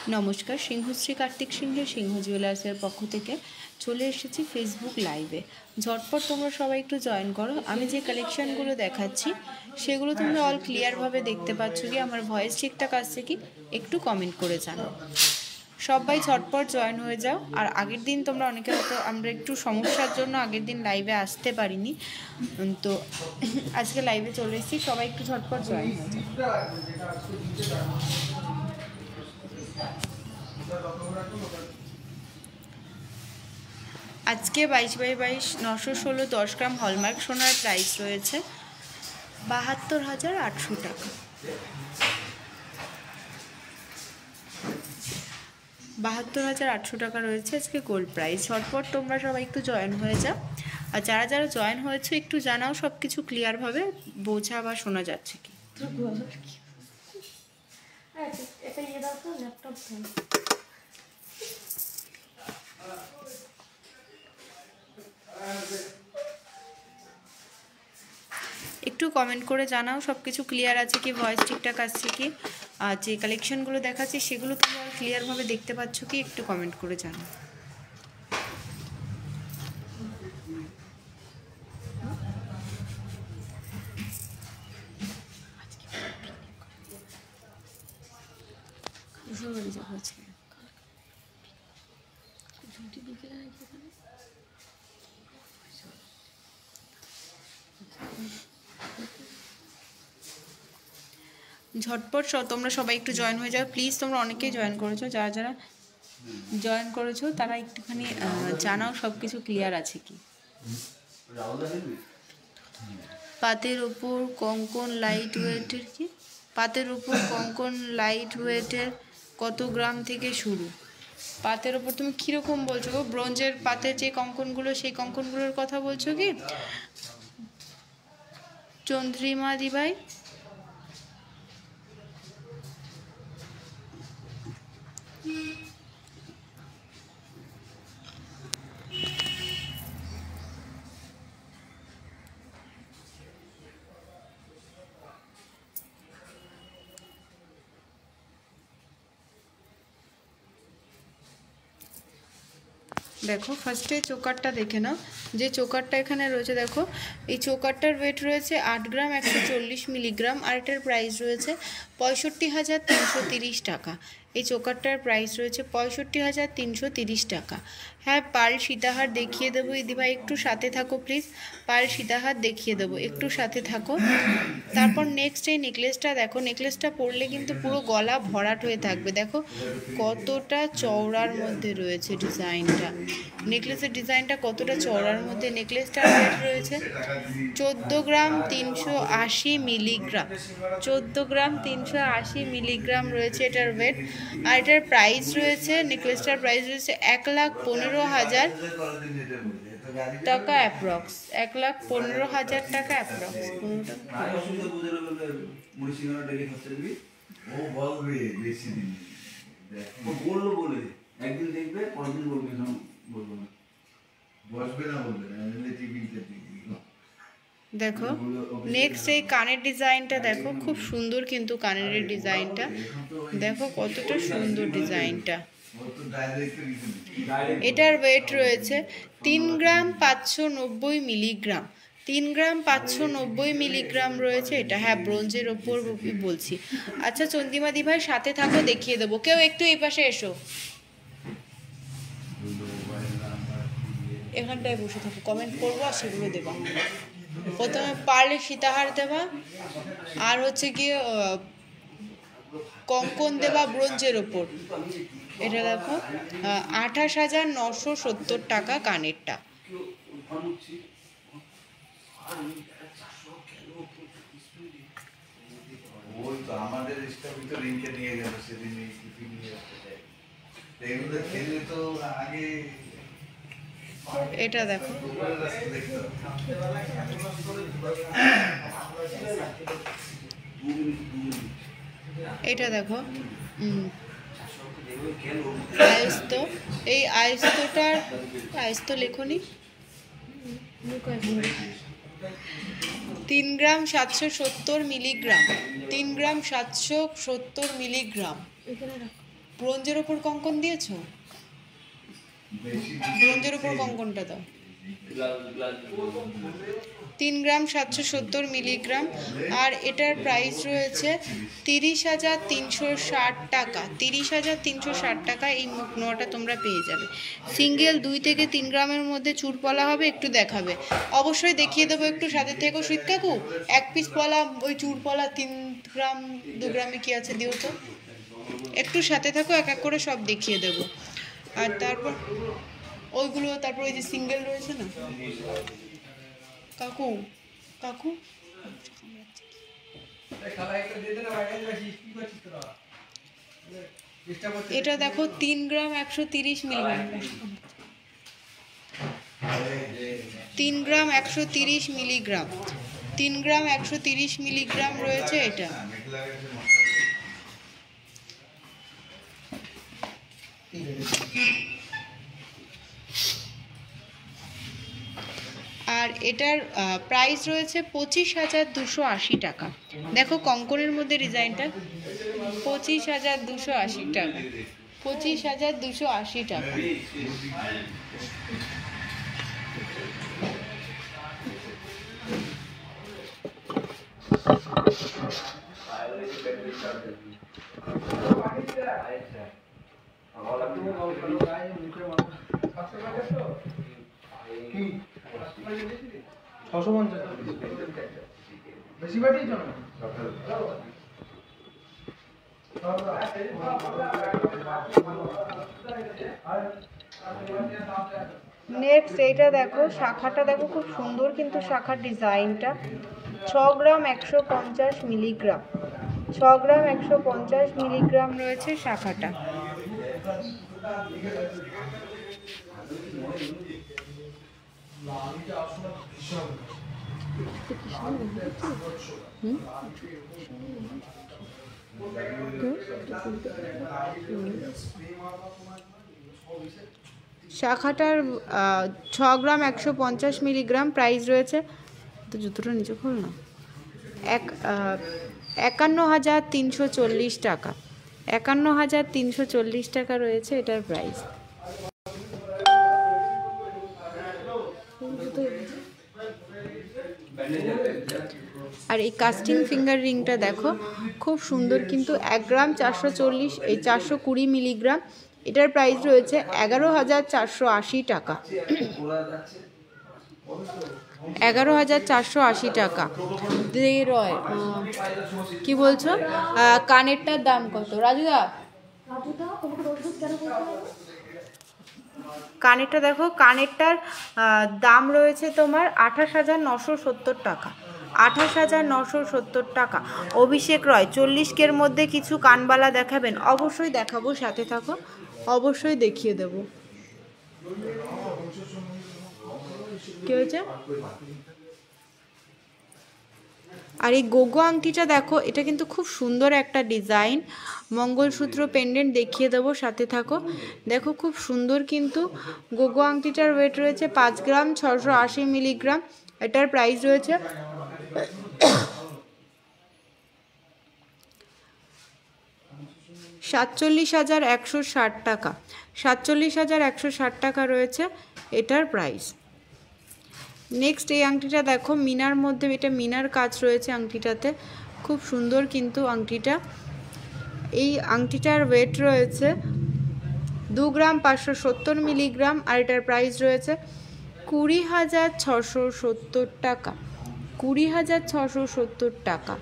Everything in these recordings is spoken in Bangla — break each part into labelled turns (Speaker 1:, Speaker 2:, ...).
Speaker 1: नमस्कार सिंहश्री कार्तिक सिंह सिंह जुएलार्सের পক্ষ থেকে চলে এসেছি ফেসবুক লাইভে। ঝটপট তোমরা সবাই একটু জয়েন করো। আমি যে কালেকশনগুলো দেখাচ্ছি সেগুলো তোমরা অল ক্লিয়ারভাবে দেখতে পাচ্ছ কি? আমার ভয়েস ঠিকঠাক আসছে কি? একটু কমেন্ট করে জানাও। সবাই ঝটপট জয়েন হয়ে যাও। আর আগের দিন তোমরা অনেকে হয়তো আমরা একটু সমস্যার জন্য আগের দিন লাইভে আসতে পারিনি, তো আজকে লাইভে চলে এসেছি। সবাই একটু ঝটপট জয়েন হয়ে যাও। আজকে 22x22 916 10 গ্রাম হলমার্ক সোনার প্রাইস রয়েছে 72,800 টাকা। 72,800 টাকা রয়েছে আজকে গোল্ড প্রাইস। ঝটপট তোমরা সবাই একটু জয়েন হয়ে যাও। আর যারা যারা জয়েন হয়েছে একটু জানাও সব কিছু ক্লিয়ারভাবে বোঝা বা শোনা যাচ্ছে কি। একটু কমেন্ট করে জানাও সব কিছু ক্লিয়ার আছে কি, ভয়েস ঠিকঠাক আসছে কি, আর যে কালেকশনগুলো দেখাচ্ছি সেগুলো তোমরা ক্লিয়ারভাবে দেখতে পাচ্ছ কি, একটু কমেন্ট করে জানাও। ঝটপট তোমরা সবাই একটু জয়েন হয়ে যাও প্লিজ। তোমরা অনেকেই জয়েন করেছো, যারা যারা জয়েন করেছো তারা একটুখানি জানাও সব কিছু ক্লিয়ার আছে কি। পাতের ওপর কঙ্কন লাইট ওয়েটের কি, পাতের ওপর কঙ্কন লাইট ওয়েটের কত গ্রাম থেকে শুরু? পাতের ওপর তুমি কীরকম বলছো গো? ব্রোঞ্জের পাতের যে কঙ্কনগুলো সেই কঙ্কনগুলোর কথা বলছো কি চন্দ্রিমা দিভাই? দেখো ফার্স্টে চোকারটা দেখে নাও, যে চোকারটা এখানে রয়েছে দেখো, এই চোকারটার ওয়েট রয়েছে 8 গ্রাম 140 মিলিগ্রাম আর এটার প্রাইস রয়েছে 65,330 টাকা। এই চোকারটার প্রাইস রয়েছে 65,330 টাকা। হ্যাঁ, পার্ল সীতাহার দেখিয়ে দেবো দিদিভাই, একটু সাথে থাকো প্লিজ। পার্ল সীতাহার দেখিয়ে দেবো, একটু সাথে থাকো। তারপর নেক্সট এই নেকলেসটা দেখো, নেকলেসটা পরলে কিন্তু পুরো গলা ভরাট হয়ে থাকবে। দেখো কতটা চওড়ার মধ্যে রয়েছে ডিজাইনটা, নেকলেসের ডিজাইনটা কতটা চওড়ার মধ্যে। নেকলেসটার ওয়েট রয়েছে 14 গ্রাম 380 মিলিগ্রাম, 14 গ্রাম 380 মিলিগ্রাম রয়েছে এটার ওয়েট। আর এটার প্রাইস রয়েছে, নেকলেসটার প্রাইস রয়েছে 1,15,000 টাকা অ্যাপ্রক্স, 1,15,000 টাকা অ্যাপ্রক্স। দেখো নেক্সট এই কানের ডিজাইনটা দেখো, খুব সুন্দর কিন্তু কানের ডিজাইনটা দেখো কতটা সুন্দর ডিজাইনটা। এটার ওয়েট রয়েছে 3 গ্রাম 590 মিলিগ্রাম, 3 গ্রাম 590 মিলিগ্রাম রয়েছে এটা। হ্যাঁ, ব্রোঞ্জের ওপর বলছি। আচ্ছা চন্দ্রিমা দিভাই সাথে থাকো, দেখিয়ে দেবো। কেউ একটু এই পাশে এসো, এখানটায় বসে থাকো, কমেন্ট করবো আর সেগুলো দেবা। প্রথমে পার্লে সীতাহার দেবা, আর হচ্ছে গিয়ে কঙ্কন দেবা ব্রোঞ্জের ওপর। এটা দেখো 28,970 টাকা কানেরটা। এটা দেখো, এটা দেখো আয়স্ত, এই আয়স্তটার আয়স্ত লেখনি 3 গ্রাম 770 মিলিগ্রাম, 3 গ্রাম 770 মিলিগ্রাম। ব্রোঞ্জের ওপর কঙ্কন দিয়েছো, ব্রোঞ্জের ওপর কঙ্কনটা দাও। 3 গ্রাম 770 মিলিগ্রাম, আর এটার প্রাইস রয়েছে 30,360 টাকা। 30,360 টাকা এই মুখ নোয়াটা তোমরা পেয়ে যাবে। সিঙ্গেল 2 থেকে 3 গ্রামের মধ্যে চুর পলা হবে, একটু দেখাবে, অবশ্যই দেখিয়ে দেবো, একটু সাথে থেকো সুইট কাকু। 1 পিস পলা ওই চুর পলা 3 গ্রাম 2 গ্রামে কি আছে দিও তো, একটু সাথে থাকো, এক এক করে সব দেখিয়ে দেবো। আর তারপর ওইগুলো, তারপর ওই যে সিঙ্গেল রয়েছে না কাকু, কাকু এটা দেখো 3 গ্রাম 130 মিলিগ্রাম, 3 গ্রাম 130 মিলিগ্রাম, 3 গ্রাম 130 মিলিগ্রাম রয়েছে এটা। আর এটার প্রাইস রয়েছে 25,280 টাকা। দেখো কঙ্কনের মধ্যে ডিজাইনটা, 25,280 টাকা, 25,280 টাকা। নেক্সট এইটা দেখো, শাখাটা দেখো খুব সুন্দর কিন্তু শাখার ডিজাইনটা। 6 গ্রাম 150 মিলিগ্রাম, 6 গ্রাম 150 মিলিগ্রাম রয়েছে শাখাটা। শাখাটার 6 গ্রাম 150 মিলিগ্রাম, প্রাইস রয়েছে, তো জুতোটা নিচে খোল না, 51,340 টাকা, 51,340 টাকা রয়েছে এটার প্রাইস। আর এই কাস্টিং ফিঙ্গার রিংটা দেখো খুব সুন্দর কিন্তু, 1 গ্রাম 440, এই 420 মিলিগ্রাম, এটার প্রাইস রয়েছে 11,480 টাকা, 11,480 টাকা। রয় কি বলছো, কানেরটার দাম কত রাজুদা? কানেরটা দেখো, কানেরটার দাম রয়েছে তোমার 28,970 টাকা, 28,970 টাকা। অভিষেক রয় 40 মধ্যে কিছু কানবালা দেখাবেন? অবশ্যই দেখাবো, সাথে থাকো, অবশ্যই দেখিয়ে দেব। কি হয়েছে? আর এই গোগো আংটিটা দেখো, এটা কিন্তু খুব সুন্দর একটা ডিজাইন, মঙ্গলসূত্র পেন্ডেন্ট দেখিয়ে দেবো, সাথে থাকো। দেখো খুব সুন্দর কিন্তু গোগো আংটিটার ওয়েট রয়েছে 5 গ্রাম 680 মিলিগ্রাম, এটার প্রাইস রয়েছে 47,160 টাকা, 47,160 টাকা রয়েছে এটার প্রাইস। নেক্সট এই আংটিটা দেখো, মিনার মধ্যে, এটা মিনার কাজ রয়েছে আংটিটাতে, খুব সুন্দর কিন্তু আংটিটা। এই আংটিটার ওয়েট রয়েছে 2 গ্রাম 570 মিলিগ্রাম, আর এটার প্রাইস রয়েছে 20,670 টাকা, 20,670 টাকা।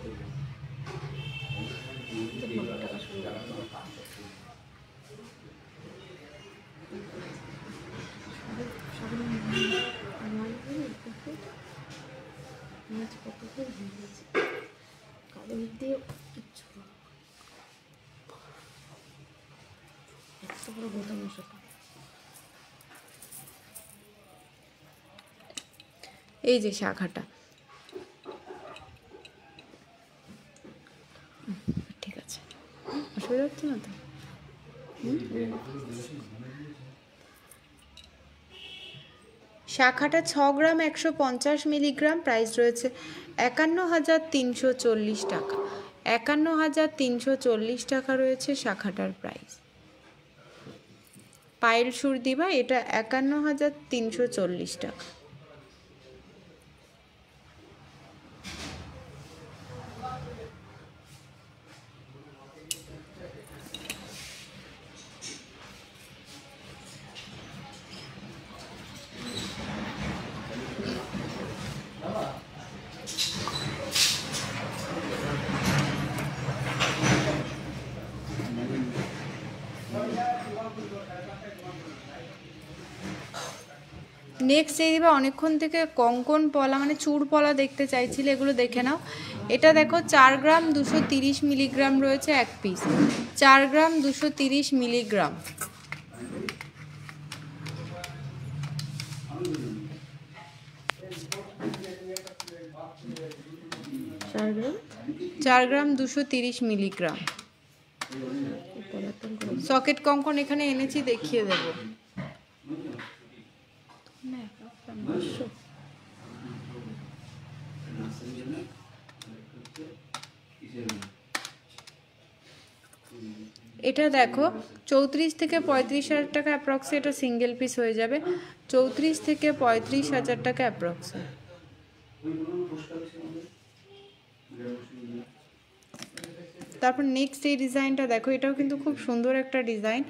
Speaker 1: এই যে শাখাটা, ঠিক আছে, অসুবিধা হচ্ছে না তো? শাখাটা 6 গ্রাম 150 মিলিগ্রাম, প্রাইস রয়েছে 51,340 টাকা, 51,340 টাকা রয়েছে শাখাটার প্রাইস। পায়েল সুর দিভাই, এটা 51,340 টাকা। নেক্সট এই দিবা অনেকক্ষণ থেকে কঙ্কন পলা মানে চুর পলা দেখতে চাইছিলে, এগুলো দেখে নাও। এটা দেখো 4 গ্রাম 230 মিলিগ্রাম রয়েছে এক পিস, 4 গ্রাম 230 মিলিগ্রাম। চার গ্রাম 230 মিলিগ্রাম। সকেট কঙ্কন এখানে এনেছি, দেখিয়ে দেবো। এটা দেখো 34 থেকে 35 হাজার টাকা অ্যাপ্রক্স, এটা সিঙ্গেল পিস হয়ে যাবে 34 থেকে 35 হাজার টাকা অ্যাপ্রক্স। তারপর নেক্সট এই ডিজাইনটা দেখো, এটাও কিন্তু খুব সুন্দর একটা ডিজাইন।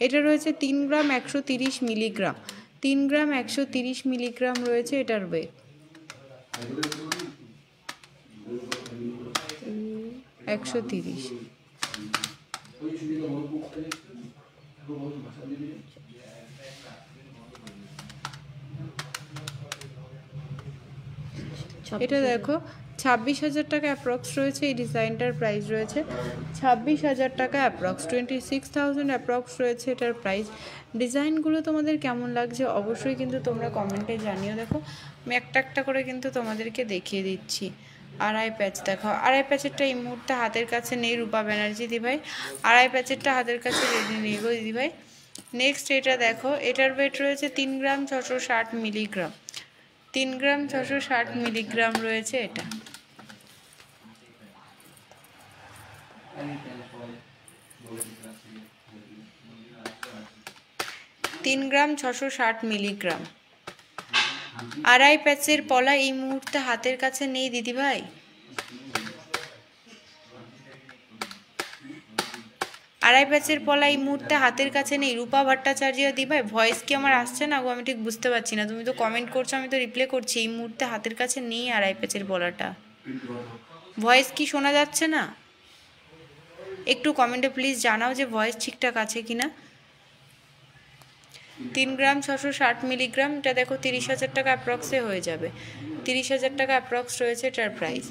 Speaker 1: এটা রয়েছে 3 গ্রাম 130 মিলিগ্রাম, 3 গ্রাম 130 মিলিগ্রাম রয়েছে এটার ওয়েট। 130। এটা দেখো 26,000 টাকা অ্যাপ্রক্স রয়েছে, এই ডিজাইনটার প্রাইস রয়েছে 26,000 টাকা অ্যাপ্রক্স, 26,000 অ্যাপ্রক্স রয়েছে এটার প্রাইস। ডিজাইনগুলো তোমাদের কেমন লাগছে অবশ্যই কিন্তু তোমরা কমেন্টে জানিও। দেখো আমি একটা একটা করে কিন্তু তোমাদেরকে দেখিয়ে দিচ্ছি। আড়াই প্যাচ দেখাও, আড়াই প্যাচেরটা এই মুহূর্তে হাতের কাছে নেই রূপা ব্যানার্জি দিভাই, আড়াই প্যাচেরটা হাতের কাছে রেডি নেই গো দিদিভাই। নেক্সট এটা দেখো, এটার ওয়েট রয়েছে 3 গ্রাম 660 মিলিগ্রাম, 3 গ্রাম 660 মিলিগ্রাম রয়েছে এটা। 3 গ্রাম 660 মিলিগ্রাম। আড়াই প্যাচের পলা এই মুহূর্তে হাতের কাছে নেই দিদিভাই, আড়াই প্যাচের পলা এই মুহূর্তে হাতের কাছে নেই। রূপা ভট্টাচার্য দিভাই, ভয়েস কি আমার আসছে না গো? আমি ঠিক বুঝতে পারছি না, তুমি তো কমেন্ট করছো, আমি তো রিপ্লাই করছি। এই মুহূর্তে হাতের কাছে নেই আড়াই প্যাচের পলাটা, ভয়েস কি শোনা যাচ্ছে না? একটু কমেন্টে প্লিজ জানাও যে ভয়েস ঠিকঠাক আছে কিনা। 3 গ্রাম 660 মিলিগ্রাম, এটা দেখো 30,000 টাকা অ্যাপ্রক্সে হয়ে যাবে, 30,000 টাকা অ্যাপ্রক্স রয়েছে এটার প্রাইস।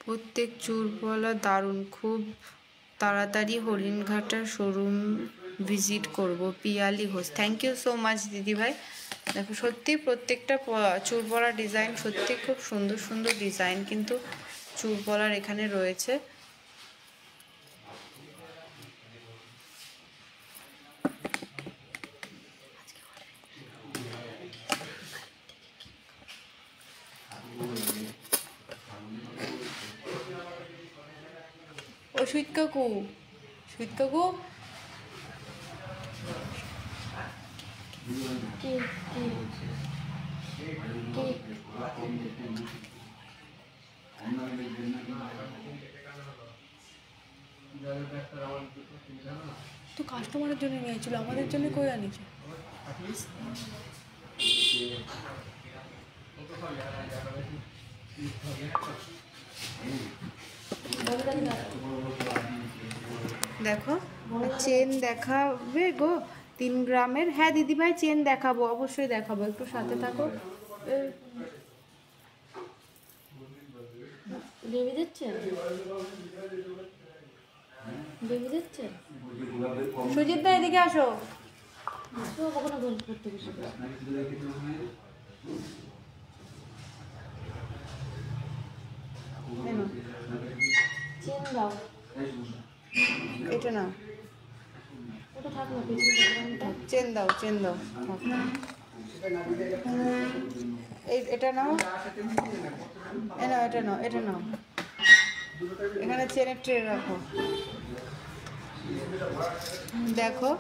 Speaker 1: প্রত্যেক চুরপলা দারুণ, খুব তাড়াতাড়ি হরিণঘাটার শোরুম ভিজিট করব, Piyali Ghosh. Thank you so much দিদিভাই। দেখো সত্যি প্রত্যেকটা চুরপলা ডিজাইন সত্যি খুব সুন্দর সুন্দর ডিজাইন কিন্তু চুরপলার এখানে রয়েছে। ও সুইট কাকু, সুইট কাকু তো কাস্টমারের জন্য নিয়েছিল, আমাদের জন্য কই আনিছে? দেখো চেন দেখাবে গো 3 গ্রামের। হ্যাঁ দিদিভাই চেন দেখাবো, অবশ্যই দেখাবো, একটু সাথে থাকো। বেবি দিচ্ছে, বেবি দিচ্ছে। সুজিত দা এদিকে আসো, এটা নাও, চেন দাও, চেন দাও, এটা নাও, নাও, এটা নাও, এটা নাও, এখানে চেনের ট্রে রাখো। দেখো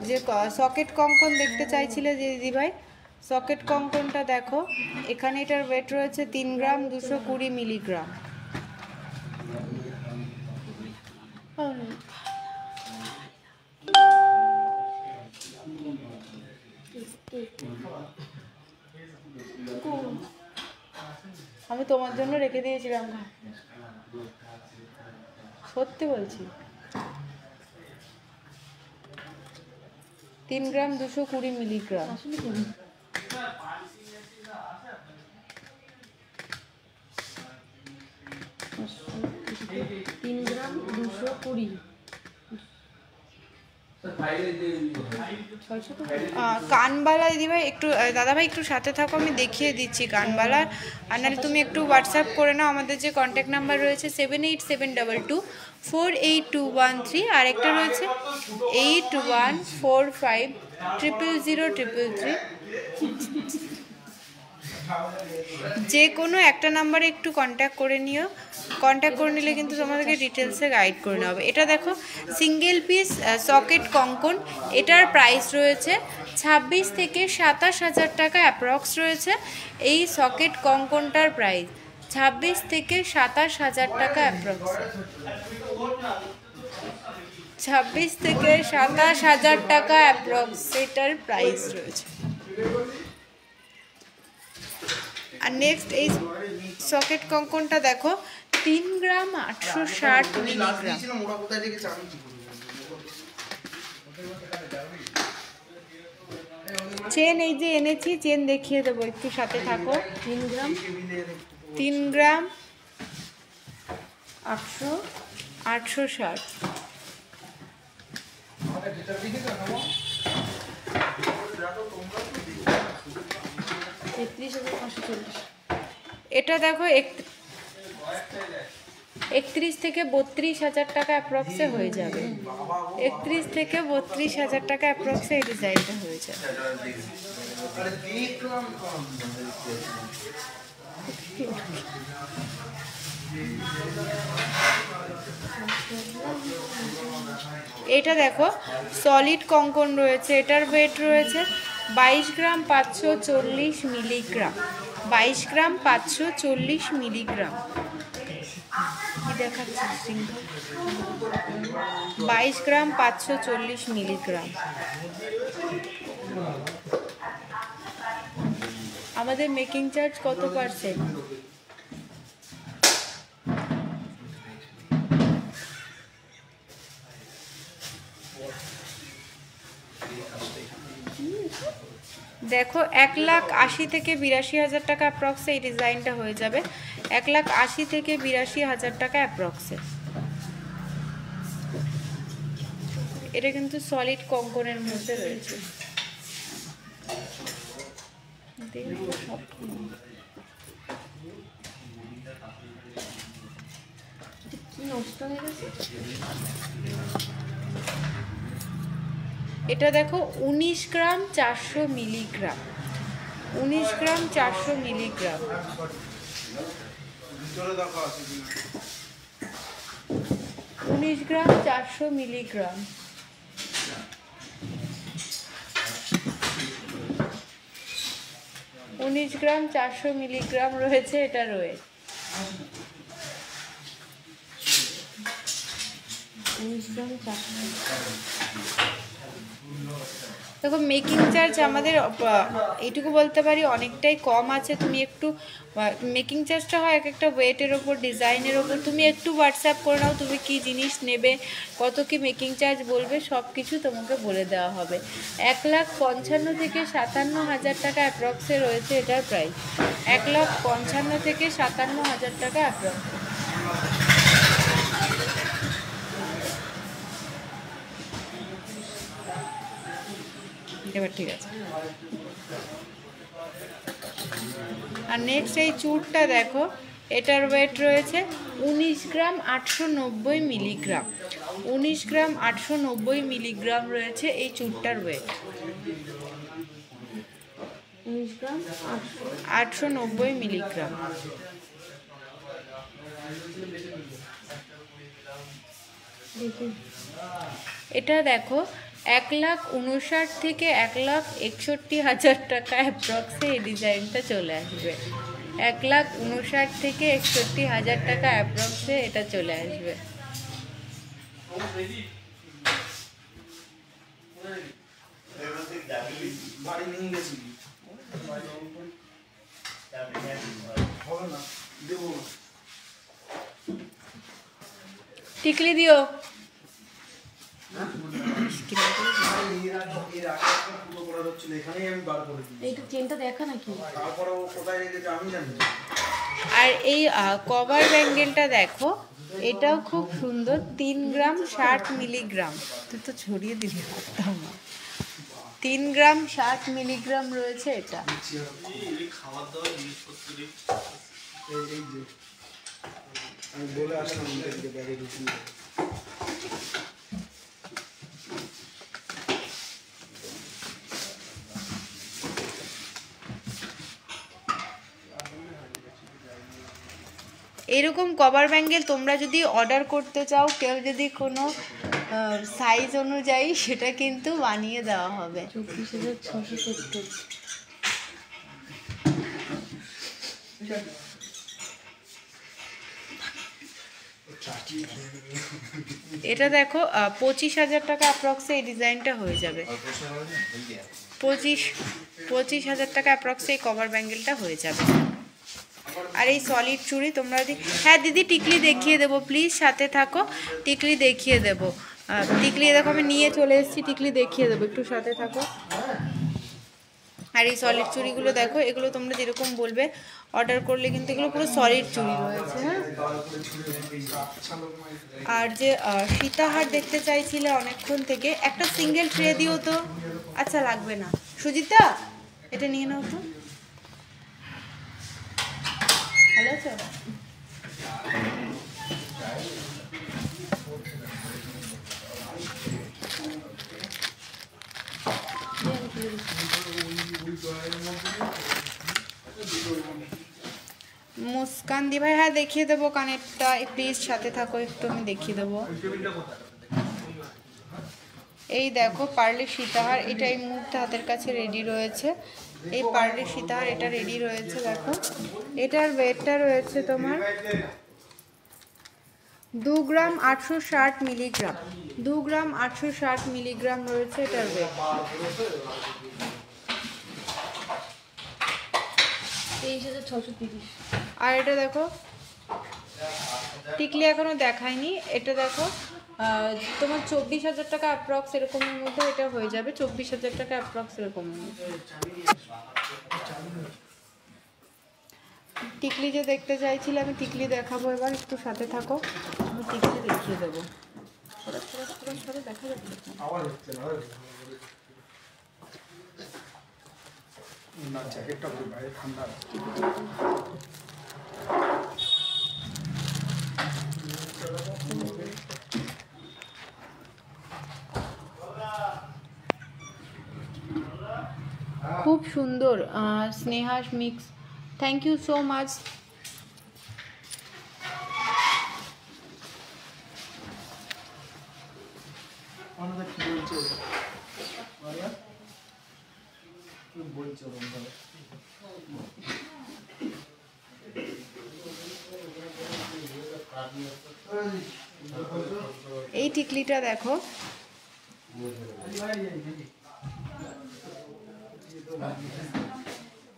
Speaker 1: যে সকেট কঙ্কন দেখতে চাইছিলে যে দিদিভাই, সকেট কঙ্কনটা দেখো, এখানে এটার ওয়েট রয়েছে 3 গ্রাম 220 মিলিগ্রাম। আমি তোমার জন্য রেখে দিয়েছিলাম, সত্যি বলছি। 3 গ্রাম 220 মিলিগ্রাম।
Speaker 2: 3 গ্রাম 220।
Speaker 1: কানবালা দিদিভাই একটু, দাদাভাই একটু সাথে থাকো, আমি দেখিয়ে দিচ্ছি কানবালার। আর নাহলে তুমি একটু হোয়াটসঅ্যাপ করে নাও, আমাদের যে কন্ট্যাক্ট নাম্বার রয়েছে 7872248213, আর একটা রয়েছে 8145000033। যে কোনো একটা নাম্বারে একটু কন্ট্যাক্ট করে নিও, কন্ট্যাক্ট করে নিলে কিন্তু তোমাদেরকে ডিটেলসে গাইড করে নেওয়া হবে। এটা দেখো সিঙ্গেল পিস সকেট কঙ্কন, এটার প্রাইস রয়েছে 26 থেকে 27 হাজার টাকা অ্যাপ্রক্স রয়েছে। এই সকেট কঙ্কনটার প্রাইস 26 থেকে 27 হাজার টাকা অ্যাপ্রক্স, 26 থেকে 27 হাজার টাকা অ্যাপ্রক্স এটার প্রাইস রয়েছে। আর নেক্সট এই সকেট কঙ্কনটা দেখো 3 গ্রাম 860 মিলিগ্রাম। চেন এই যে এনেছি, চেন দেখিয়ে দেবো, একটু সাথে থাকো।
Speaker 2: 3 গ্রাম
Speaker 1: 860। এটা দেখো 31 থেকে 32 হাজার টাকা অ্যাপ্রক্সে হয়ে যাবে। 31 থেকে 32 হাজার টাকা অ্যাপ্রক্সে এই ডিজাইনটা হয়ে যাবে। এটা দেখো সলিড কঙ্কন রয়েছে, এটার ওয়েট রয়েছে 22 গ্রাম 540 মিলিগ্রাম। 22 গ্রাম 540 মিলিগ্রাম কি দেখাচ্ছি, 22 গ্রাম 540 মিলিগ্রাম। আমাদের মেকিং চার্জ কত পার্সেন্ট? দেখো 1,80,000 থেকে 82,000 টাকা অ্যাপ্রক্সে এই ডিজাইনটা হয়ে যাবে। 1,80,000 থেকে 82,000 টাকা অ্যাপ্রক্সে। এটা কিন্তু সলিড কঙ্কনের মধ্যে রয়েছে। এটা দেখো 19 গ্রাম 400 মিলিগ্রাম। 19 গ্রাম 400 মিলিগ্রাম। 19 গ্রাম 400 মিলিগ্রাম। 19 গ্রাম 400 মিলিগ্রাম রয়েছে এটা ওয়েট। 19 গ্রাম 400। দেখো মেকিং চার্জ আমাদের এইটুকু বলতে পারি অনেকটাই কম আছে। তুমি একটু মেকিং চার্জটা হয় এক একটা ওয়েটের ওপর, ডিজাইনের ওপর। তুমি একটু হোয়াটসঅ্যাপ করে নাও তুমি কি জিনিস নেবে, কত কি মেকিং চার্জ বলবে, সব কিছু তোমাকে বলে দেওয়া হবে। 1,55,000 থেকে 57,000 টাকা অ্যাপ্রক্সে রয়েছে এটার প্রাইস। 1,55,000 থেকে 57,000 টাকা অ্যাপ্রক্স। এবার ঠিক আছে। আর নেক্সট এই চুরটা দেখো, এটার ওয়েট রয়েছে 19 গ্রাম 890 মিলিগ্রাম। 19 গ্রাম 890 মিলিগ্রাম রয়েছে এই চুরটার ওয়েট।
Speaker 2: 19 গ্রাম
Speaker 1: 890 মিলিগ্রাম।
Speaker 2: দেখি
Speaker 1: এটা দেখো 1,59,000 থেকে 1,61,000 টাকা অ্যাপ্রক্সে এই ডিজাইনটা চলে আসবে। 1,59,000 থেকে 61,000 টাকা অ্যাপ্রক্সে এটা চলে আসবে। টিকলি দিও।
Speaker 2: এইটা চেনটা দেখা নাকি?
Speaker 1: আর এই কভার ব্যাঙ্গেলটা দেখো, এটাও খুব সুন্দর। 3 গ্রাম 60 মিলিগ্রাম। তুই তো ছড়িয়ে দিবি হাতটা আমার। 3 গ্রাম 60 মিলিগ্রাম রয়েছে এটা। এরকম কভার ব্যাঙ্গেল তোমরা যদি অর্ডার করতে চাও, কেউ যদি কোনো সাইজ অনুযায়ী, সেটা কিন্তু বানিয়ে দেওয়া হবে।
Speaker 2: 24,670।
Speaker 1: এটা দেখো 25,000 টাকা অ্যাপ্রক্সে এই ডিজাইনটা হয়ে যাবে। 25,000 টাকা অ্যাপ্রক্সে এই কভার ব্যাঙ্গেলটা হয়ে যাবে। আর এই সলিড চুড়ি তোমরা যদি, হ্যাঁ দিদি টিকলি দেখিয়ে দেবো, প্লিজ সাথে থাকো, টিকলি দেখিয়ে দেবো। টিকলি দেখো আমি নিয়ে চলে এসেছি, টিকলি দেখিয়ে দেবো, একটু সাথে থাকো। আর এই সলিড চুড়িগুলো দেখো, এগুলো তোমরা যেরকম বলবে অর্ডার করলে কিন্তু এগুলো পুরো সলিড চুড়ি রয়েছে। হ্যাঁ, আর যে সীতাহার দেখতে চাইছিলে অনেকক্ষণ থেকে, একটা সিঙ্গেল ট্রে দিও তো। আচ্ছা লাগবে না, সুজিতা এটা নিয়ে নাও তো। ভালো আছো? মুস্কান দি ভাই, হ্যাঁ দেখিয়ে দেবো কানেরটা, প্লিজ সাথে থাকো একটু, আমি দেখিয়ে দেবো। এই দেখো পার্লের সীতাহার, এটা এই মুহূর্তে হাতের কাছে রেডি রয়েছে। এই পার্লের সীতাহার এটা রেডি রয়েছে। দেখো এটার ওয়েটটা রয়েছে তোমার 2 গ্রাম 860 মিলিগ্রাম। 2 গ্রাম 860 মিলিগ্রাম রয়েছে এটার ওয়েট।
Speaker 2: 23,630।
Speaker 1: আর এটা দেখো টিকলি এখনো দেখায়নি, এটা দেখো তোমার 24,000 টাকা অ্যাপ্রক্স এরকমের মধ্যে এটা হয়ে যাবে। 24,000 টাকা অ্যাপ্রক্স এরকমের মধ্যে। টিকলি যে দেখতে চাইছিলে, আমি টিকলি দেখাবো এবার, একটু সাথে থাকো, আমি টিকলি দেখিয়ে দেবো। দেখা যাচ্ছে
Speaker 3: না, জ্যাকেটটা বাইরে ঠান্ডা।
Speaker 1: খুব সুন্দর স্নেহাস mix, thank you so much. এই টিকলিটা দেখো,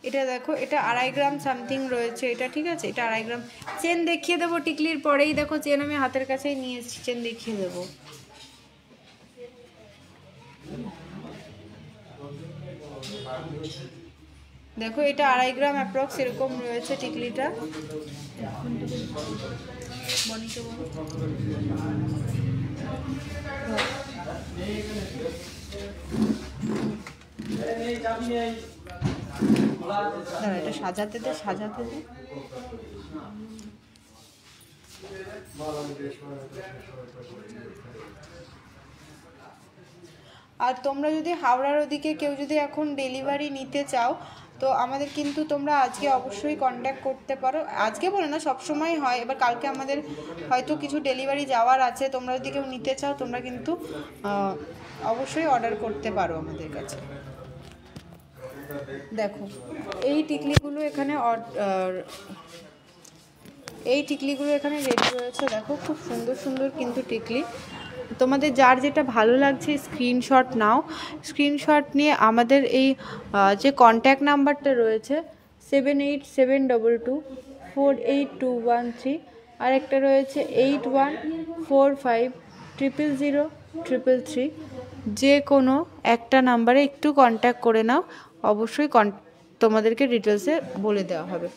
Speaker 1: এটা দেখো, এটা 2.5 গ্রাম সামথিং রয়েছে এটা, ঠিক আছে, এটা 2.5 গ্রাম। চেন দেখিয়ে দেবো টিকলির পরেই। দেখো চেন আমি হাতের কাছেই নিয়ে এসেছি, চেন দেখিয়ে দেবো। দেখো এটা 2.5 গ্রাম অ্যাপ্রক্স এরকম রয়েছে টিকলিটা। দাঁড়া, এটা সাজাতে দে। আর তোমরা যদি হাওড়ার ওদিকে কেউ যদি এখন ডেলিভারি নিতে চাও, তো আমাদের কিন্তু তোমরা আজকে অবশ্যই কন্ট্যাক্ট করতে পারো। আজকে বলে না, সবসময় হয়। এবার কালকে আমাদের হয়তো কিছু ডেলিভারি যাওয়ার আছে, তোমরা যদি কেউ নিতে চাও তোমরা কিন্তু অবশ্যই অর্ডার করতে পারো আমাদের কাছে। দেখো এই টিকলিগুলো এখানে রেডি রয়েছে। দেখো খুব সুন্দর সুন্দর কিন্তু টিকলি। তোমাদের যার যেটা ভালো লাগছে স্ক্রিনশট নাও। স্ক্রিনশট নিয়ে আমাদের এই যে কন্ট্যাক্ট নাম্বারটা রয়েছে 7872248213, আর একটা রয়েছে 8145000333, যে কোনো একটা নাম্বারে একটু কন্ট্যাক্ট করে নাও, অবশ্যই তোমাদেরকে ডিটেলসে বলে দেওয়া হবে।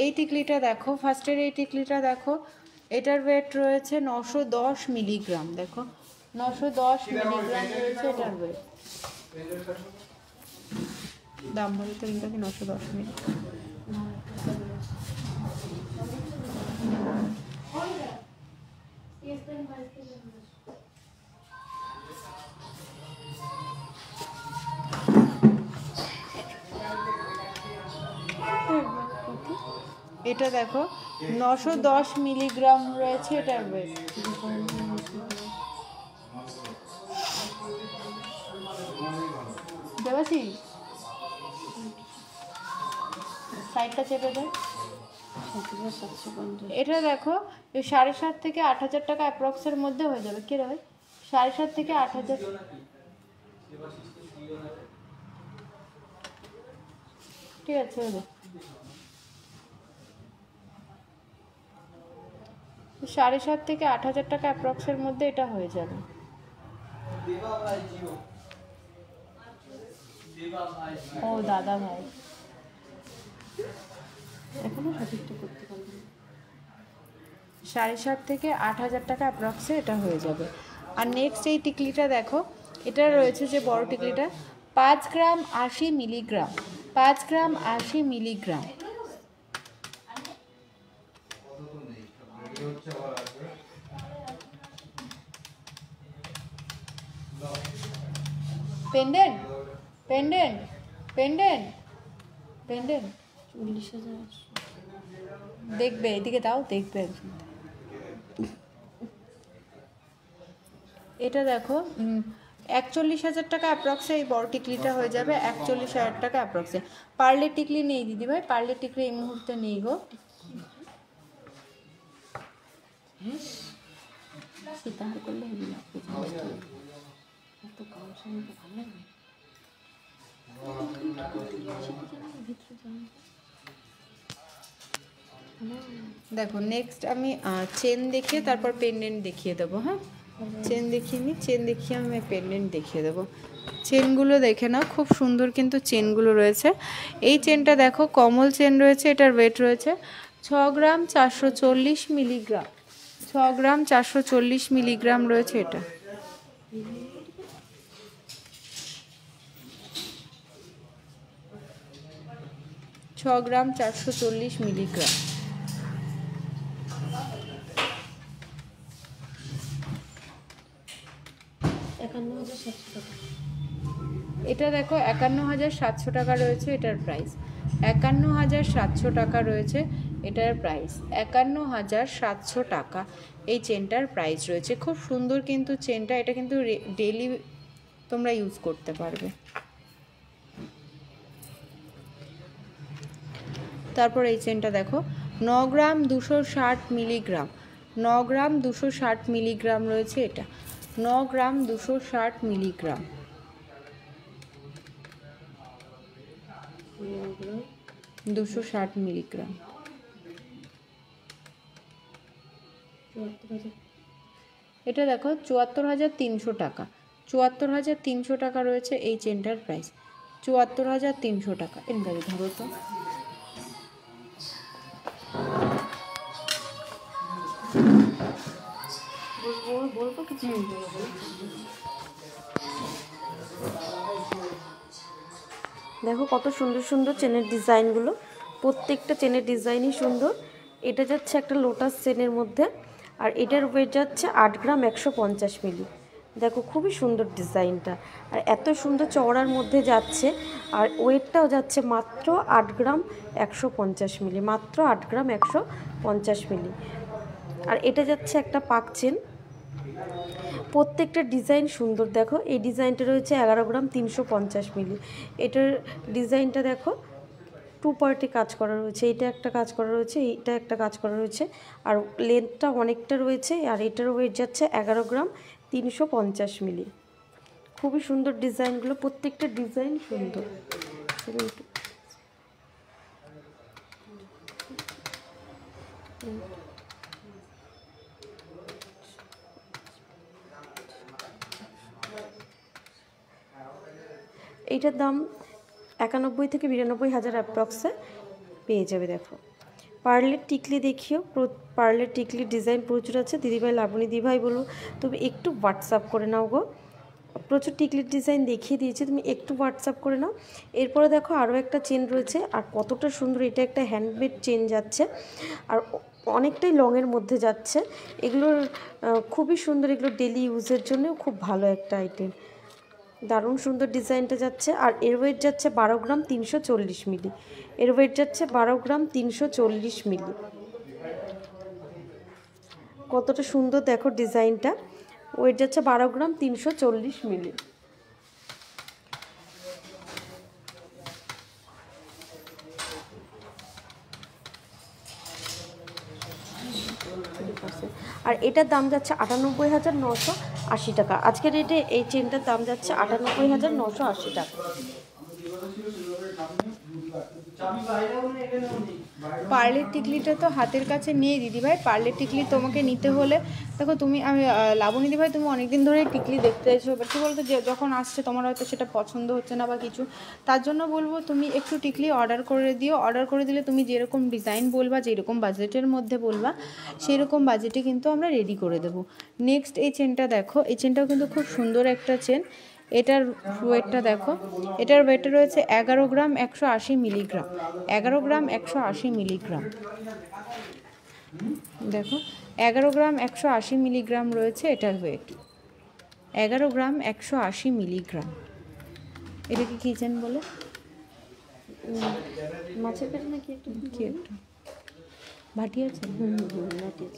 Speaker 1: এই টিকলিটা দেখো, ফার্স্টের এই টিকলিটা দেখো, এটার ওয়েট রয়েছে 910 মিলিগ্রাম। দেখো 910 মিলিগ্রাম রয়েছে এটার ওয়েট। দাম বলে তো এটাকে 910 মিলিগ্রাম। এটা দেখো 910 মিলিগ্রাম রয়েছে এটার ওয়েট। দেবাসি সাইডটা চেপে দেয়। এটা দেখো 7.5 থেকে 8,000 টাকা অ্যাপ্রক্সের মধ্যে হয়ে যাবে। কি রে ভাই, 7.5 থেকে 8,000। ঠিক আছে, 7.5 থেকে 8,000 টাকা অ্যাপ্রক্সের মধ্যে এটা হয়ে যাবে। ও দাদা ভাই এখনো সঠিকটা করতে পারবেন। 7.5 থেকে 8,000 টাকা অ্যাপ্রক্সে এটা হয়ে যাবে। আর নেক্সট এই টিকলিটা দেখো, এটা রয়েছে যে বড় টিকলিটা 5 গ্রাম 80 মিলিগ্রাম। 5 গ্রাম 80 milligram. Pendant pendant pendant pendant
Speaker 2: 40,000।
Speaker 1: দেখবে, এদিকে দাও, দেখবে। এটা দেখো 41,000 টাকা অ্যাপ্রক্সে এই বড় টিকলিটা হয়ে যাবে। 41,000 টাকা অ্যাপ্রক্সে। পার্লের টিকলি নেই দিদি ভাই, পার্লের টিকলি এই মুহূর্তে নেই গো।
Speaker 2: সীতাহার করলে হেভি লাগবে, এত কম সময় তো ভালো লাগবে।
Speaker 1: দেখো নেক্সট আমি চেন দেখিয়ে তারপর পেন্ডেন্ট দেখিয়ে দেবো। হ্যাঁ, চেন দেখিয়ে নিই, চেন দেখিয়ে আমি পেন্ডেন্ট দেখিয়ে দেবো। চেনগুলো দেখে নাও, খুব সুন্দর কিন্তু চেনগুলো রয়েছে। এই চেনটা দেখো কমল চেন রয়েছে, এটার ওয়েট রয়েছে 6 গ্রাম 440 মিলিগ্রাম। 6 গ্রাম 440 মিলিগ্রাম রয়েছে এটা। গ্রাম 440 মিলিগ্রাম। এটা দেখো 51,700 টাকা রয়েছে এটার প্রাইস। 51,700 টাকা রয়েছে এটার প্রাইস। 51,700 টাকা এই চেনটার প্রাইস রয়েছে। খুব সুন্দর কিন্তু চেনটা, এটা কিন্তু ডেইলি তোমরা ইউজ করতে পারবে। তারপর এই চেনটা দেখো 9 গ্রাম 260 মিলিগ্রাম। 9 গ্রাম 260 মিলিগ্রাম রয়েছে এটা। 9 গ্রাম 260 মিলিগ্রাম। 260 মিলিগ্রাম। এটা দেখো 74,300 টাকা। 74,300 টাকা রয়েছে এই চেনটার প্রাইস। 74,300 টাকা। এর গাড়ি ধরো তো।
Speaker 2: বলবো কিছু। দেখো কত সুন্দর সুন্দর চেনের ডিজাইনগুলো, প্রত্যেকটা চেনের ডিজাইনই সুন্দর। এটা যাচ্ছে একটা লোটাস চেনের মধ্যে, আর এটার ওয়েট যাচ্ছে 8 গ্রাম 150 মিলি। দেখো খুবই সুন্দর ডিজাইনটা, আর এত সুন্দর চওড়ার মধ্যে যাচ্ছে, আর ওয়েটটাও যাচ্ছে মাত্র 8 গ্রাম 150 মিলি, মাত্র 8 গ্রাম 150 মিলি। আর এটা যাচ্ছে একটা পাক চেন, প্রত্যেকটা ডিজাইন সুন্দর। দেখো এই ডিজাইনটা রয়েছে 11 গ্রাম 350 মিলি। এটার ডিজাইনটা দেখো 2 পার্টে কাজ করা রয়েছে, এটা একটা কাজ করা রয়েছে, এইটা একটা কাজ করা রয়েছে, আর লেন্থটা অনেকটা রয়েছে। আর এটার ওয়েট যাচ্ছে 11 গ্রাম 350 মিলি। খুবই সুন্দর ডিজাইনগুলো, প্রত্যেকটা ডিজাইন সুন্দর। এইটার দাম 91 থেকে 92 হাজার অ্যাপ্রক্সে পেয়ে যাবে। দেখো পার্লের টিকলি দেখিও, পার্লের টিকলির ডিজাইন প্রচুর আছে। দিদিভাই লাবণী দিদিভাই বলবো তুমি একটু হোয়াটসঅ্যাপ করে নাও গো, প্রচুর টিকলির ডিজাইন দেখিয়ে দিয়েছি, তুমি একটু হোয়াটসঅ্যাপ করে নাও। এরপরে দেখো আরও একটা চেন রয়েছে, আর কতটা সুন্দর, এটা একটা হ্যান্ডমেড চেন যাচ্ছে, আর অনেকটাই লংয়ের মধ্যে যাচ্ছে। এগুলোর খুবই সুন্দর, এগুলো ডেলি ইউজের জন্যও খুব ভালো একটা আইটেম, দারুণ সুন্দর ডিজাইনটা যাচ্ছে। আর এর ওয়েট যাচ্ছে 12 গ্রাম 340 মিলি। এর ওয়েট যাচ্ছে 12 গ্রাম 340 মিলি। কতটা সুন্দর দেখো ডিজাইনটা, ওয়েট যাচ্ছে 12 গ্রাম 340 মিলি। আর এটার দাম যাচ্ছে 98,980 টাকা। আজকের রেটে এই চেনটার দাম যাচ্ছে 98,980 টাকা।
Speaker 1: পার্লের টিকলিটা তো হাতের কাছে নেই দিদিভাই। পার্লের টিকলি তোমাকে নিতে হলে দেখো, তুমি আমি লাবণী দিদিভাই তুমি অনেকদিন ধরে টিকলি দেখতে চাইছো, বাট কী বলতো, যে যখন আসছে তোমার হয়তো সেটা পছন্দ হচ্ছে না বা কিছু, তার জন্য বলবো তুমি একটু টিকলি অর্ডার করে দিও। অর্ডার করে দিলে তুমি যেরকম ডিজাইন বলবা, যেরকম বাজেটের মধ্যে বলবা, সেই রকম বাজেটে কিন্তু আমরা রেডি করে দেবো। নেক্সট এই চেনটা দেখো, এই চেনটাও কিন্তু খুব সুন্দর একটা চেন। এটার ওয়েটটা দেখো, এটার ওয়েটটা রয়েছে 11 গ্রাম 180 মিলিগ্রাম। 11 গ্রাম 180 মিলিগ্রাম। দেখো 11 গ্রাম 180 মিলিগ্রাম রয়েছে এটার ওয়েট, 11 গ্রাম 180 মিলিগ্রাম। এটাকে কী চেন বলে?
Speaker 2: মাছের পেটে নাকি একটু
Speaker 1: কি একটা ভাটিয়া চেন।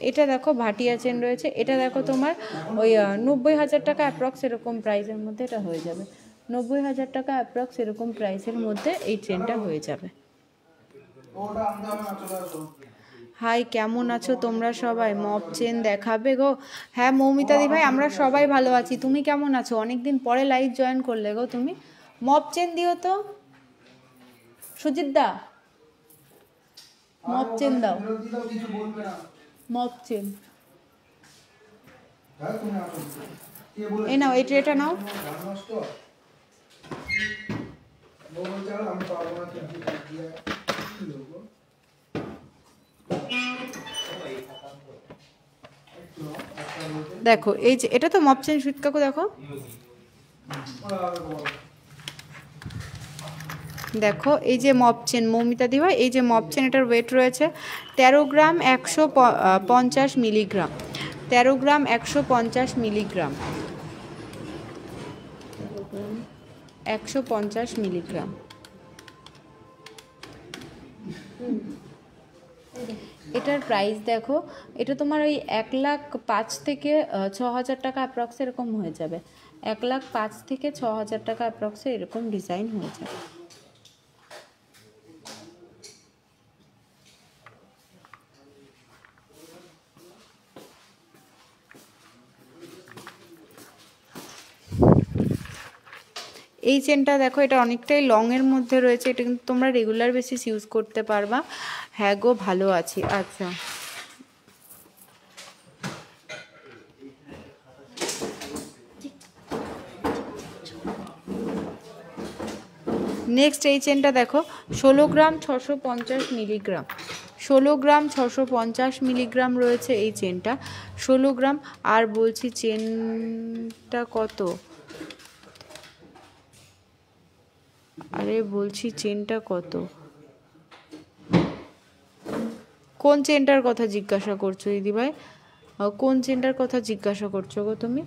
Speaker 1: এটা দেখো ভাটিয়া চেন রয়েছে। এটা দেখো তোমার ওই 90,000 টাকা অ্যাপ্রক্স এরকম প্রাইসের মধ্যে এটা হয়ে যাবে। 90,000 টাকা অ্যাপ্রক্স এরকম প্রাইসের মধ্যে এই চেনটা হয়ে যাবে। হাই, কেমন আছো তোমরা সবাই? মপ চেন দেখাবে গো? হ্যাঁ মৌমিতা দি ভাই, আমরা সবাই ভালো আছি। তুমি কেমন আছো? অনেকদিন পরে লাইভ জয়েন করলে গো তুমি। মপ চেন দিও তো সুজিত দা, মপ চেন দাও, মপ চেন। এই নাও, এই ট্রেটা নাও। দেখো এই যে এটা তো মপ চেন, সুইট কাকু দেখো, দেখো এই যে মপ চেন মৌমিতা দিবা, এই যে মপ চেন, এটার ওয়েট রয়েছে 13 গ্রাম 150 মিলিগ্রাম। 13 গ্রাম 150 মিলিগ্রাম। 150 মিলিগ্রাম। এটার প্রাইস দেখো, এটা তোমার ওই 1,05,000 থেকে 6,000 টাকা অ্যাপ্রক্স এরকম হয়ে যাবে। 1,05,000 থেকে 6,000 টাকা অ্যাপ্রক্সে এরকম ডিজাইন হয়ে যাবে। এই চেনটা দেখো, এটা অনেকটাই লংয়ের মধ্যে রয়েছে, এটা কিন্তু তোমরা রেগুলার বেসিস ইউজ করতে পারবা। হ্যাঁ গো ভালো আছি। আচ্ছা নেক্সট এই চেনটা দেখো, 16 গ্রাম 650 মিলিগ্রাম। 16 গ্রাম 650 মিলিগ্রাম রয়েছে এই চেনটা, 16 গ্রাম। আর বলছি চেনটা কত, আরে বলছি চেনটা কত? কোন চেনটার কথা জিজ্ঞাসা করছো দিদিভাই? কোন চেনটার কথা জিজ্ঞাসা করছো গো তুমি?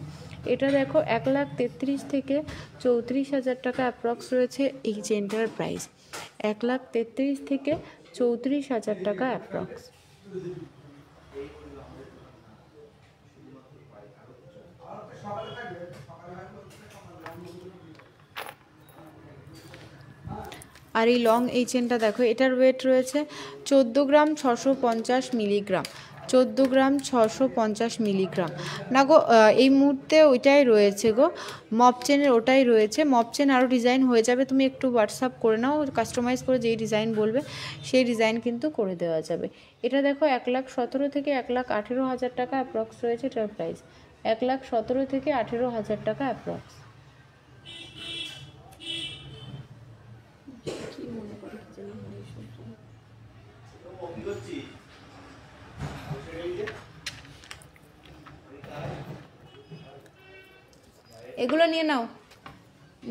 Speaker 1: এটা দেখো 1,33,000 থেকে 34,000 টাকা অ্যাপ্রক্স রয়েছে এই চেনটার প্রাইস। 1,33,000 থেকে 34,000 টাকা অ্যাপ্রক্স। আর এই লং এই চেনটা দেখো, এটার ওয়েট রয়েছে 14 গ্রাম 650 মিলিগ্রাম। 14 গ্রাম 650 মিলিগ্রাম না গো, এই মুহূর্তে ওইটাই রয়েছে গো, মপ চেনের ওটাই রয়েছে। মপ চেন আরও ডিজাইন হয়ে যাবে, তুমি একটু হোয়াটসঅ্যাপ করে নাও, কাস্টমাইজ করে যেই ডিজাইন বলবে সেই ডিজাইন কিন্তু করে দেওয়া যাবে। এটা দেখো 1,17,000 থেকে 1,18,000 টাকা অ্যাপ্রক্স রয়েছে এটার প্রাইস। 1,17,000 থেকে 18,000 টাকা অ্যাপ্রক্স। এগুলো নিয়ে নাও।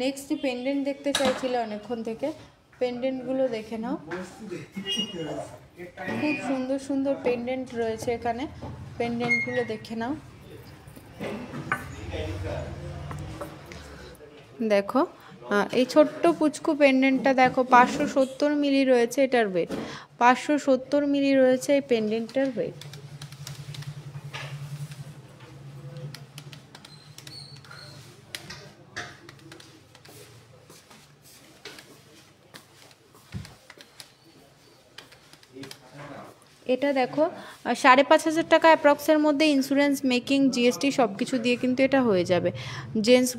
Speaker 1: নেক্সট পেন্ডেন্ট দেখতে চাইছিলে অনেকক্ষণ থেকে, পেন্ডেন্টগুলো দেখে নাও। খুব সুন্দর সুন্দর পেন্ডেন্ট রয়েছে এখানে, পেন্ডেন্টগুলো দেখে নাও। দেখো এই ছোট্ট পুচকু পেন্ডেন্টটা দেখো, 570 মিলি রয়েছে এটার ওয়েট। 570 মিলি রয়েছে এই পেন্ডেন্টটার ওয়েট। এটা দেখো 5,500 টাকা অ্যাপ্রক্সের মধ্যে ইন্স্যুরেন্স মেকিং জিএসটি সব কিছু দিয়ে কিন্তু এটা হয়ে যাবে। জেন্টস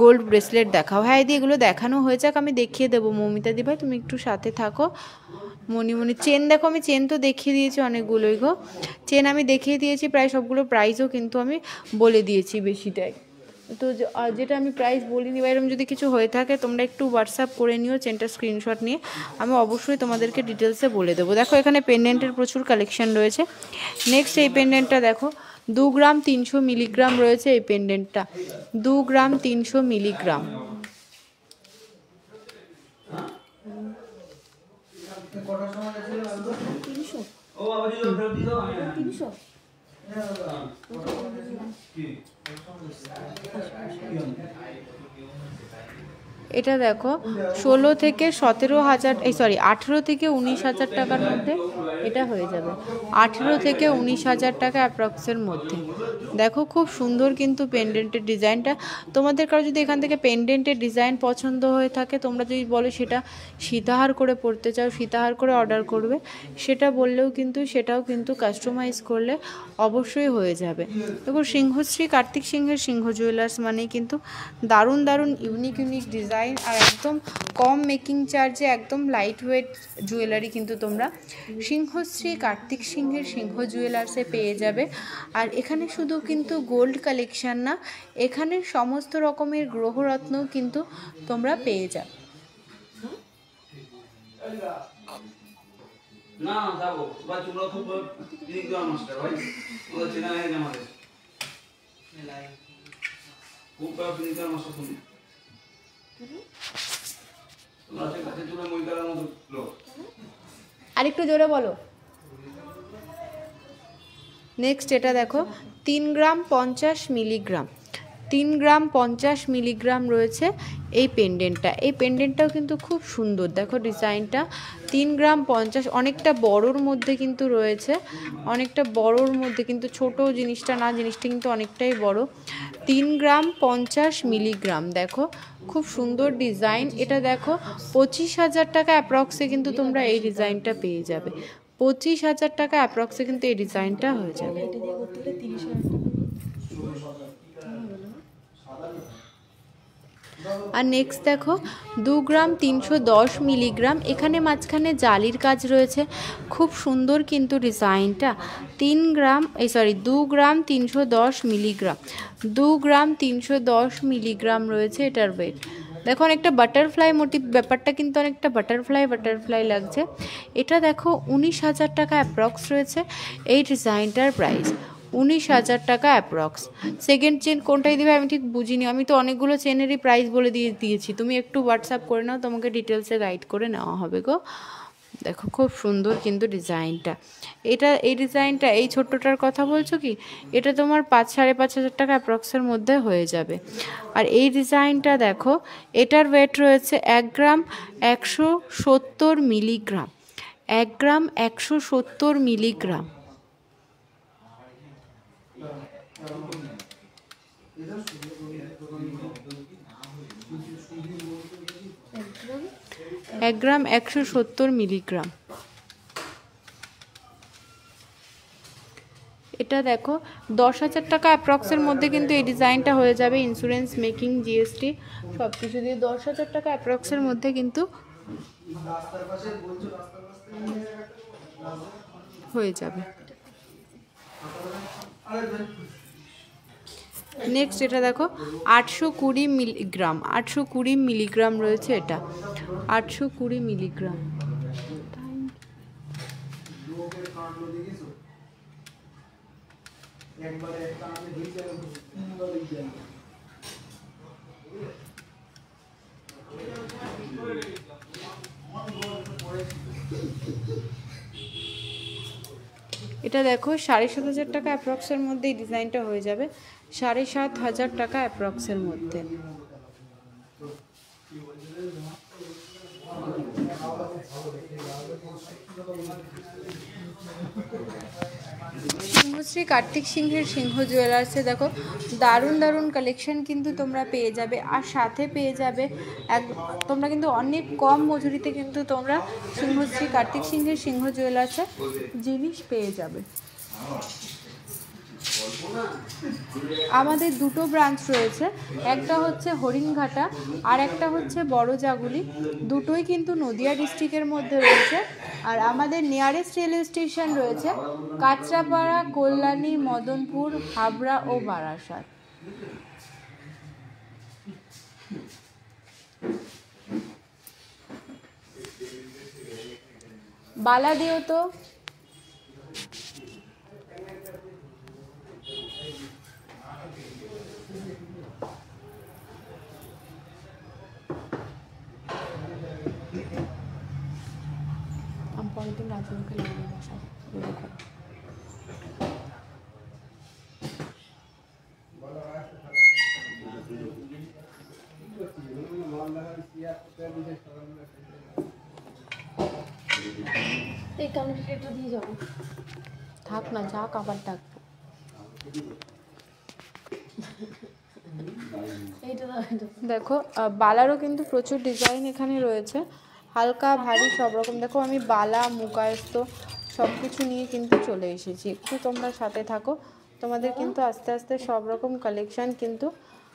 Speaker 1: গোল্ড ব্রেসলেট দেখাও। হ্যাঁ দিদি এগুলো দেখানো হয়ে যাক, আমি দেখিয়ে দেবো মৌমিতা দি ভাই, তুমি একটু সাথে থাকো। মণিমণি চেন দেখো, আমি চেন তো দেখিয়ে দিয়েছি অনেকগুলোই গো, চেন আমি দেখিয়ে দিয়েছি প্রায় সবগুলো, প্রাইসও কিন্তু আমি বলে দিয়েছি বেশিটাই। তো যেটা আমি প্রাইস বলিনি বা এরকম যদি কিছু হয়ে থাকে তোমরা একটু হোয়াটসঅ্যাপ করে নিও চেনটার স্ক্রিনশট নিয়ে, আমি অবশ্যই তোমাদেরকে ডিটেলসে বলে দেবো। দেখো এখানে পেন্ডেন্টের প্রচুর কালেকশন রয়েছে। নেক্সট এই পেন্ডেন্টটা দেখো, 2 গ্রাম 300 মিলিগ্রাম রয়েছে এই পেন্ডেন্টটা। 2 গ্রাম 300 মিলিগ্রাম। এটা দেখো 16 থেকে 17,000, 18 থেকে 19,000 টাকার মধ্যে এটা হয়ে যাবে। 18 থেকে 19,000 টাকা অ্যাপ্রক্সের মধ্যে। দেখো খুব সুন্দর কিন্তু পেন্ডেন্টের ডিজাইনটা। তোমাদের কারো যদি এখান থেকে পেন্ডেন্টের ডিজাইন পছন্দ হয়ে থাকে, তোমরা যদি বলো সেটা সীতাহার করে পড়তে চাও, সীতাহার করে অর্ডার করবে, সেটা বললেও কিন্তু সেটাও কিন্তু কাস্টমাইজ করলে অবশ্যই হয়ে যাবে। দেখো সিংহশ্রী কার্তিক সিংহের সিংহ জুয়েলার্স মানেই কিন্তু দারুণ দারুণ ইউনিক ইউনিক ডিজাইন আর একদম কম মেকিং চার্জে একদম লাইট ওয়েট জুয়েলারি কিন্তু তোমরা সিংহশ্রী কার্তিক সিংহের সিংহ জুয়েলার্সে পেয়ে যাবে। আর এখানে শুধু কিন্তু গোল্ড কালেকশান না, এখানে সমস্ত রকমের গ্রহরত্নও কিন্তু তোমরা পেয়ে যাবে।
Speaker 4: না যাবো বা তোমরা খুব ইনকাম মাস্টার ভাই ওদের চেনা হয়ে গেছে আমাদের খুব ইনকাম মাস্টার তুমি তোমরা কাছে তোমরা মই করার মতো লোক।
Speaker 1: আরেকটু জোরে বলো। নেক্সট এটা দেখো 3 গ্রাম 50 মিলিগ্রাম। 3 গ্রাম 50 মিলিগ্রাম রয়েছে এই পেন্ডেন্টটা। এই পেন্ডেন্টটাও কিন্তু খুব সুন্দর, দেখো ডিজাইনটা। 3 গ্রাম 50, অনেকটা বড়োর মধ্যে কিন্তু রয়েছে, অনেকটা বড়োর মধ্যে কিন্তু ছোট জিনিসটা না, জিনিসটা কিন্তু অনেকটাই বড়। 3 গ্রাম 50 মিলিগ্রাম, দেখো খুব সুন্দর ডিজাইন। এটা দেখো 25,000 টাকা অ্যাপ্রক্সে কিন্তু তোমরা এই ডিজাইনটা পেয়ে যাবে। 25,000 টাকা অ্যাপ্রক্সে কিন্তু এই ডিজাইনটা হয়ে যাবে। আর নেক্সট দেখো 2 গ্রাম 310 মিলিগ্রাম। এখানে মাঝখানে জালির কাজ রয়েছে, খুব সুন্দর কিন্তু ডিজাইনটা। 2 গ্রাম 310 মিলিগ্রাম। 2 গ্রাম 310 মিলিগ্রাম রয়েছে এটার ওয়েট। দেখো অনেকটা বাটারফ্লাই মোটিভ, ব্যাপারটা কিন্তু অনেকটা বাটারফ্লাই লাগছে। এটা দেখো 19,000 টাকা অ্যাপ্রক্স রয়েছে এই ডিজাইনটার প্রাইস। 19,000 টাকা অ্যাপ্রক্স। সেকেন্ড চেন কোনটাই দিবে আমি ঠিক বুঝিনি, আমি তো অনেকগুলো চেনেরই প্রাইস বলে দিয়েছি, তুমি একটু হোয়াটসঅ্যাপ করে নাও, তোমাকে ডিটেলসে গাইড করে নেওয়া হবে গো। দেখো খুব সুন্দর কিন্তু ডিজাইনটা, এই ডিজাইনটা এই ছোট্টটার কথা বলছো কি, এটা তোমার 5,000-5,500 টাকা অ্যাপ্রক্সের মধ্যে হয়ে যাবে। আর এই ডিজাইনটা দেখো, এটার ওয়েট রয়েছে 1 গ্রাম 170 মিলিগ্রাম, 1 গ্রাম 170 মিলিগ্রাম। এক গ্রাম 170 মিলিগ্রাম। এটা দেখো 10,000 টাকা অ্যাপ্রক্সের মধ্যে কিন্তু এই ডিজাইনটা হয়ে যাবে, ইন্স্যুরেন্স মেকিং জিএসটি সব কিছু দিয়ে 10,000 টাকা অ্যাপ্রক্সের মধ্যে কিন্তু হয়ে যাবে। নেক্সট এটা দেখো 820 মিলিগ্রাম, 820 মিলিগ্রাম রয়েছে, এটা 820 মিলিগ্রাম। এটা দেখো 7,500 টাকা অ্যাপ্রক্সের মধ্যে এই ডিজাইনটা হয়ে যাবে, 7,500 টাকা অ্যাপ্রক্সের মধ্যে। সিংহশ্রী কার্তিক সিংহের সিংহ জুয়েলার্সে দেখো দারুণ দারুণ কালেকশন কিন্তু তোমরা পেয়ে যাবে, আর সাথে পেয়ে যাবে তোমরা কিন্তু অনেক কম মজুরিতে কিন্তু তোমরা সিংহশ্রী কার্তিক সিংহের সিংহ জুয়েলার্সে জিনিস পেয়ে যাবে। আমাদের দুটো ব্রাঞ্চ রয়েছে, একটা হচ্ছে হরিণঘাটা আর একটা হচ্ছে বড়জাগুলি, দুটোই কিন্তু নদিয়া ডিস্ট্রিক্টের মধ্যে রয়েছে। আর আমাদের নিয়ারেস্ট রেলওয়ে স্টেশন রয়েছে কাঁচরাপাড়া, কল্যাণী, মদনপুর, হাবড়া ও বারাসাত। বালা দিও তো। পরের দিন রাজমুখে লাগিয়ে বসা
Speaker 2: এই কানেক্টরটা দিয়ে যাবো,
Speaker 1: থাক না, যা আবার ডাকবো। দেখো বালারও কিন্তু প্রচুর ডিজাইন এখানে রয়েছে, হালকা ভারী সব রকম। দেখো আমি বালা, মুকায়স্ত সব কিছু নিয়ে কিন্তু চলে এসেছি, একটু তোমরা সাথে থাকো, তোমাদের কিন্তু আস্তে আস্তে সব রকম কালেকশান কিন্তু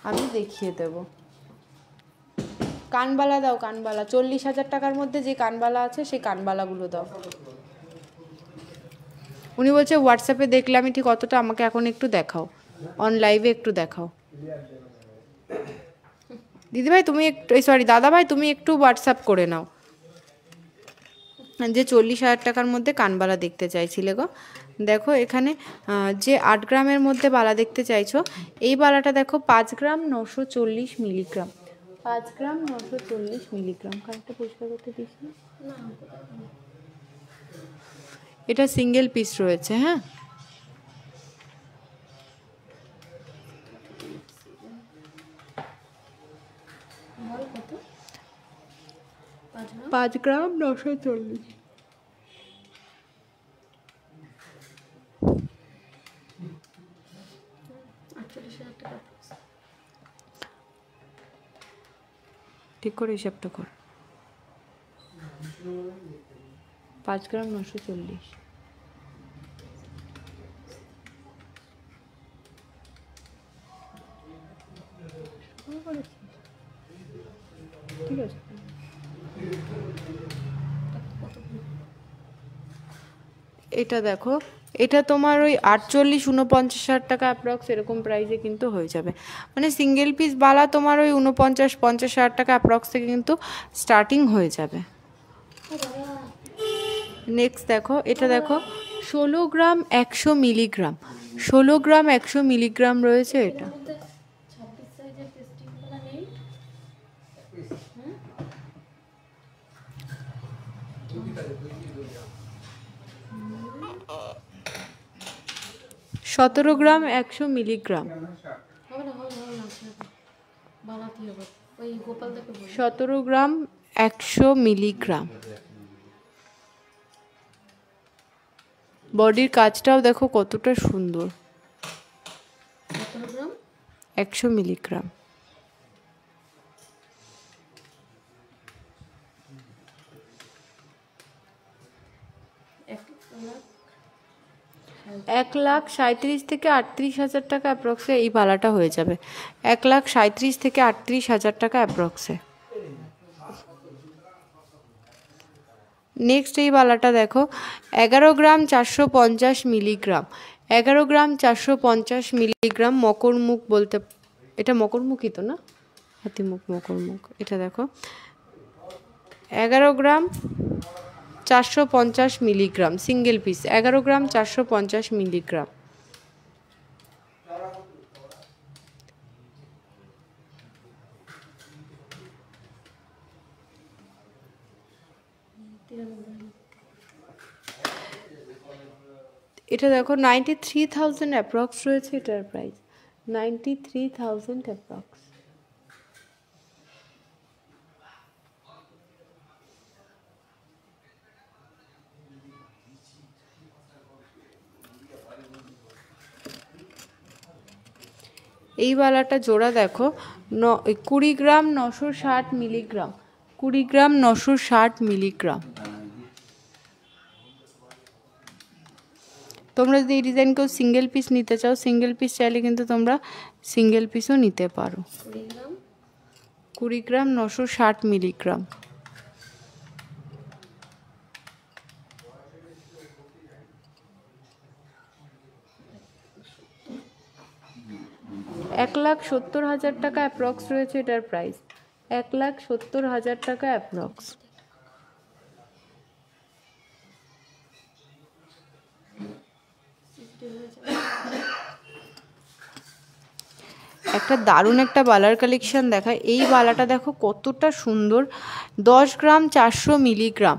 Speaker 1: আমি দেখিয়ে দেব। কানবালা দাও, কানবালা 40,000 টাকার মধ্যে যে কানবালা আছে সেই কানবালাগুলো দাও। উনি বলছে হোয়াটসঅ্যাপে দেখলে আমি ঠিক অতটা, আমাকে এখন একটু দেখাও, অন লাইভে একটু দেখাও। দিদিভাই তুমি একটু, সরি দাদাভাই তুমি একটু হোয়াটসঅ্যাপ করে নাও যে 40,000 টাকার মধ্যে কানবালা দেখতে চাইছিলে গো। দেখো এখানে যে 8 গ্রামের মধ্যে বালা দেখতে চাইছো, এই বালাটা দেখো 5 গ্রাম 940 মিলিগ্রাম, 5 গ্রাম 940 মিলিগ্রাম। কারেন্টটা পরিষ্কার করতে দিস না, এটা সিঙ্গেল পিস রয়েছে। হ্যাঁ,
Speaker 2: কত?
Speaker 1: 5 গ্রাম 940। ঠিক করে হিসাবটা কর, 5 গ্রাম 940। ঠিক আছে, এটা দেখো, এটা তোমার ওই 48-49,000 টাকা অ্যাপ্রক্স এরকম প্রাইসে কিন্তু হয়ে যাবে, মানে সিঙ্গেল পিস বালা তোমার ওই 49-50,000 টাকা অ্যাপ্রক্স থেকে কিন্তু স্টার্টিং হয়ে যাবে। নেক্সট দেখো, এটা দেখো 16 গ্রাম 100 মিলিগ্রাম, 16 গ্রাম 100 মিলিগ্রাম রয়েছে এটা।
Speaker 2: 26 সাইজের টেস্টিংগুলো নেই।
Speaker 1: 17 গ্রাম 100 মিলিগ্রাম।
Speaker 2: হবে না বানাতে হবে, ওই গোপাল দেখে
Speaker 1: 17 গ্রাম 100 মিলিগ্রাম। বডির কাজটাও দেখো কতটা সুন্দর।
Speaker 2: 17 গ্রাম
Speaker 1: 100 মিলিগ্রাম। এক লাখ 37 থেকে 38 হাজার টাকা অ্যাপ্রক্সে এই বালাটা হয়ে যাবে। 1,37,000 থেকে 38,000 টাকা অ্যাপ্রক্সে। নেক্সট এই বালাটা দেখো 11 গ্রাম 450 মিলিগ্রাম। 11 গ্রাম 450 মিলিগ্রাম মকরমুখ বলতে, এটা মকরমুখই তো না, হাতিমুখ মকরমুখ। এটা দেখো 11 গ্রাম 450 মিলিগ্রাম সিঙ্গেল পিস। 11 গ্রাম 450 মিলিগ্রাম। এটা দেখো 93,000 অ্যাপ্রক্স রয়েছে এটার প্রাইস। 93,000 অ্যাপ্রক্স। এই বালাটা জোড়া দেখো 20 গ্রাম 960 মিলিগ্রাম। 20 গ্রাম 960 মিলিগ্রাম। তোমরা যদি এই ডিজাইন কেউ সিঙ্গেল পিস নিতে চাও, সিঙ্গেল পিস চাইলে কিন্তু তোমরা সিঙ্গেল পিসও নিতে পারো। 20 গ্রাম 960 মিলিগ্রাম। এক লাখ 70,000 টাকা অ্যাপ্রক্স রয়েছে এটার প্রাইস। 1,70,000 টাকা অ্যাপ্রক্স। একটা দারুণ একটা বালার কালেকশন দেখায়। এই বালাটা দেখো কতটা সুন্দর। 10 গ্রাম 400 মিলিগ্রাম।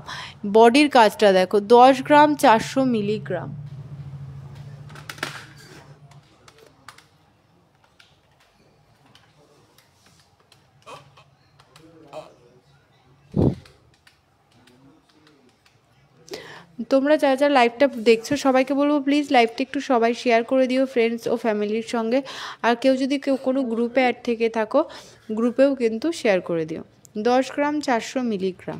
Speaker 1: বডির কাজটা দেখো 10 গ্রাম 400 মিলিগ্রাম। তোমরা যারা যারা লাইভটা দেখছো সবাইকে বলবো প্লিজ লাইভটা একটু সবাই শেয়ার করে দিও ফ্রেন্ডস ও ফ্যামিলির সঙ্গে। আর কেউ যদি কোনো গ্রুপে অ্যাড থেকে থাকো গ্রুপেও কিন্তু শেয়ার করে দিও। 10 গ্রাম 400 মিলিগ্রাম।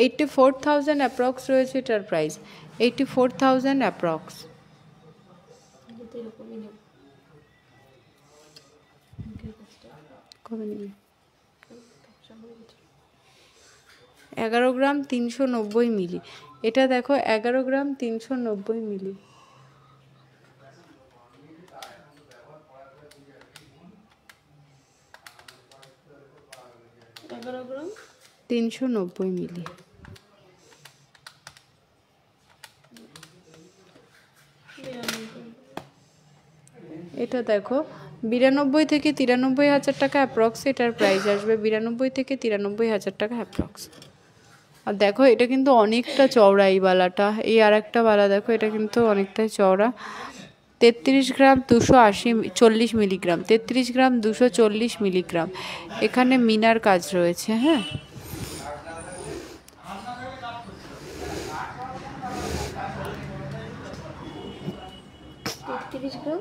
Speaker 1: 84,000 অ্যাপ্রক্স রয়েছে এটার প্রাইস। 84,000 অ্যাপ্রক্স। কবে নিবি? 11 গ্রাম 390 মিলি। এটা দেখো 11 গ্রাম 390 মিলি।
Speaker 2: 11 গ্রাম
Speaker 1: 390 মিলি। এটা দেখো 92 থেকে 93 হাজার টাকা অ্যাপ্রক্স এটার প্রাইস আসবে। 92 থেকে 93 হাজার টাকা অ্যাপ্রক্স। আর দেখো এটা কিন্তু অনেকটা চওড়া এই বালাটা। এই আর একটা বালা দেখো এটা কিন্তু অনেকটাই চওড়া। 33 গ্রাম 240 মিলিগ্রাম। 33 গ্রাম 240 মিলিগ্রাম। এখানে মিনার কাজ রয়েছে। হ্যাঁ,
Speaker 2: 33 গ্রাম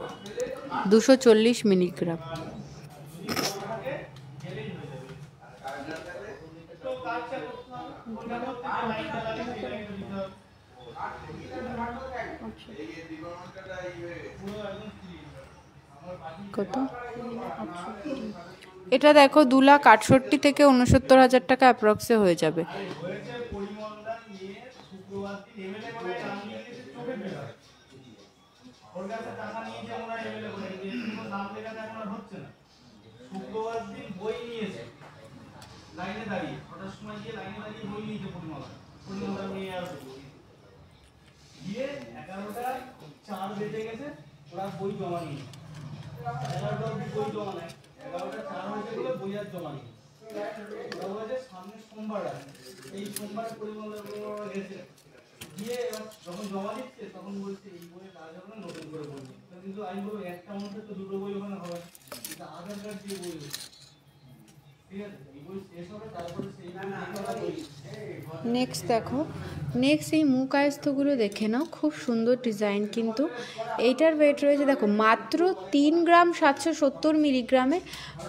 Speaker 1: 240 মিলিগ্রাম। কত? এটা দেখো 2,68,000 থেকে 69,000 টাকা অ্যাপ্রক্সে হয়ে যাবে।
Speaker 4: লাইনে দাঁড়িয়ে ওটার সময় গিয়ে লাইনে দাঁড়িয়ে বই নিতে পরিমালা নিয়ে আসবো গিয়ে 11টা 4 বেজে গেছে ওরা বই জমা নিয়ে 11টা অবধি বই জমা নেয় 11টা 4 হয়েছে বলে বই আর জমা নেই ওরা বলেছে সামনে সোমবার আছে এই সোমবার পরিমালা গেছে গিয়ে এবার যখন জমা দিচ্ছে তখন বলছে এই বইয়ে কাজ হবে না নতুন করে বই কিন্তু আমি বলবো একটা মধ্যে তো দুটো বই ওখানে হবে কিন্তু আধার কার্ড দিয়ে বই ঠিক আছে এই বই শেষ হবে তারপরে সেই বই
Speaker 1: নেক্সট দেখো, নেক্সট এই মুখ আয়স্তগুলো দেখে নাও, খুব সুন্দর ডিজাইন কিন্তু। এইটার ওয়েট রয়েছে দেখো মাত্র 3 গ্রাম 770 মিলিগ্রামে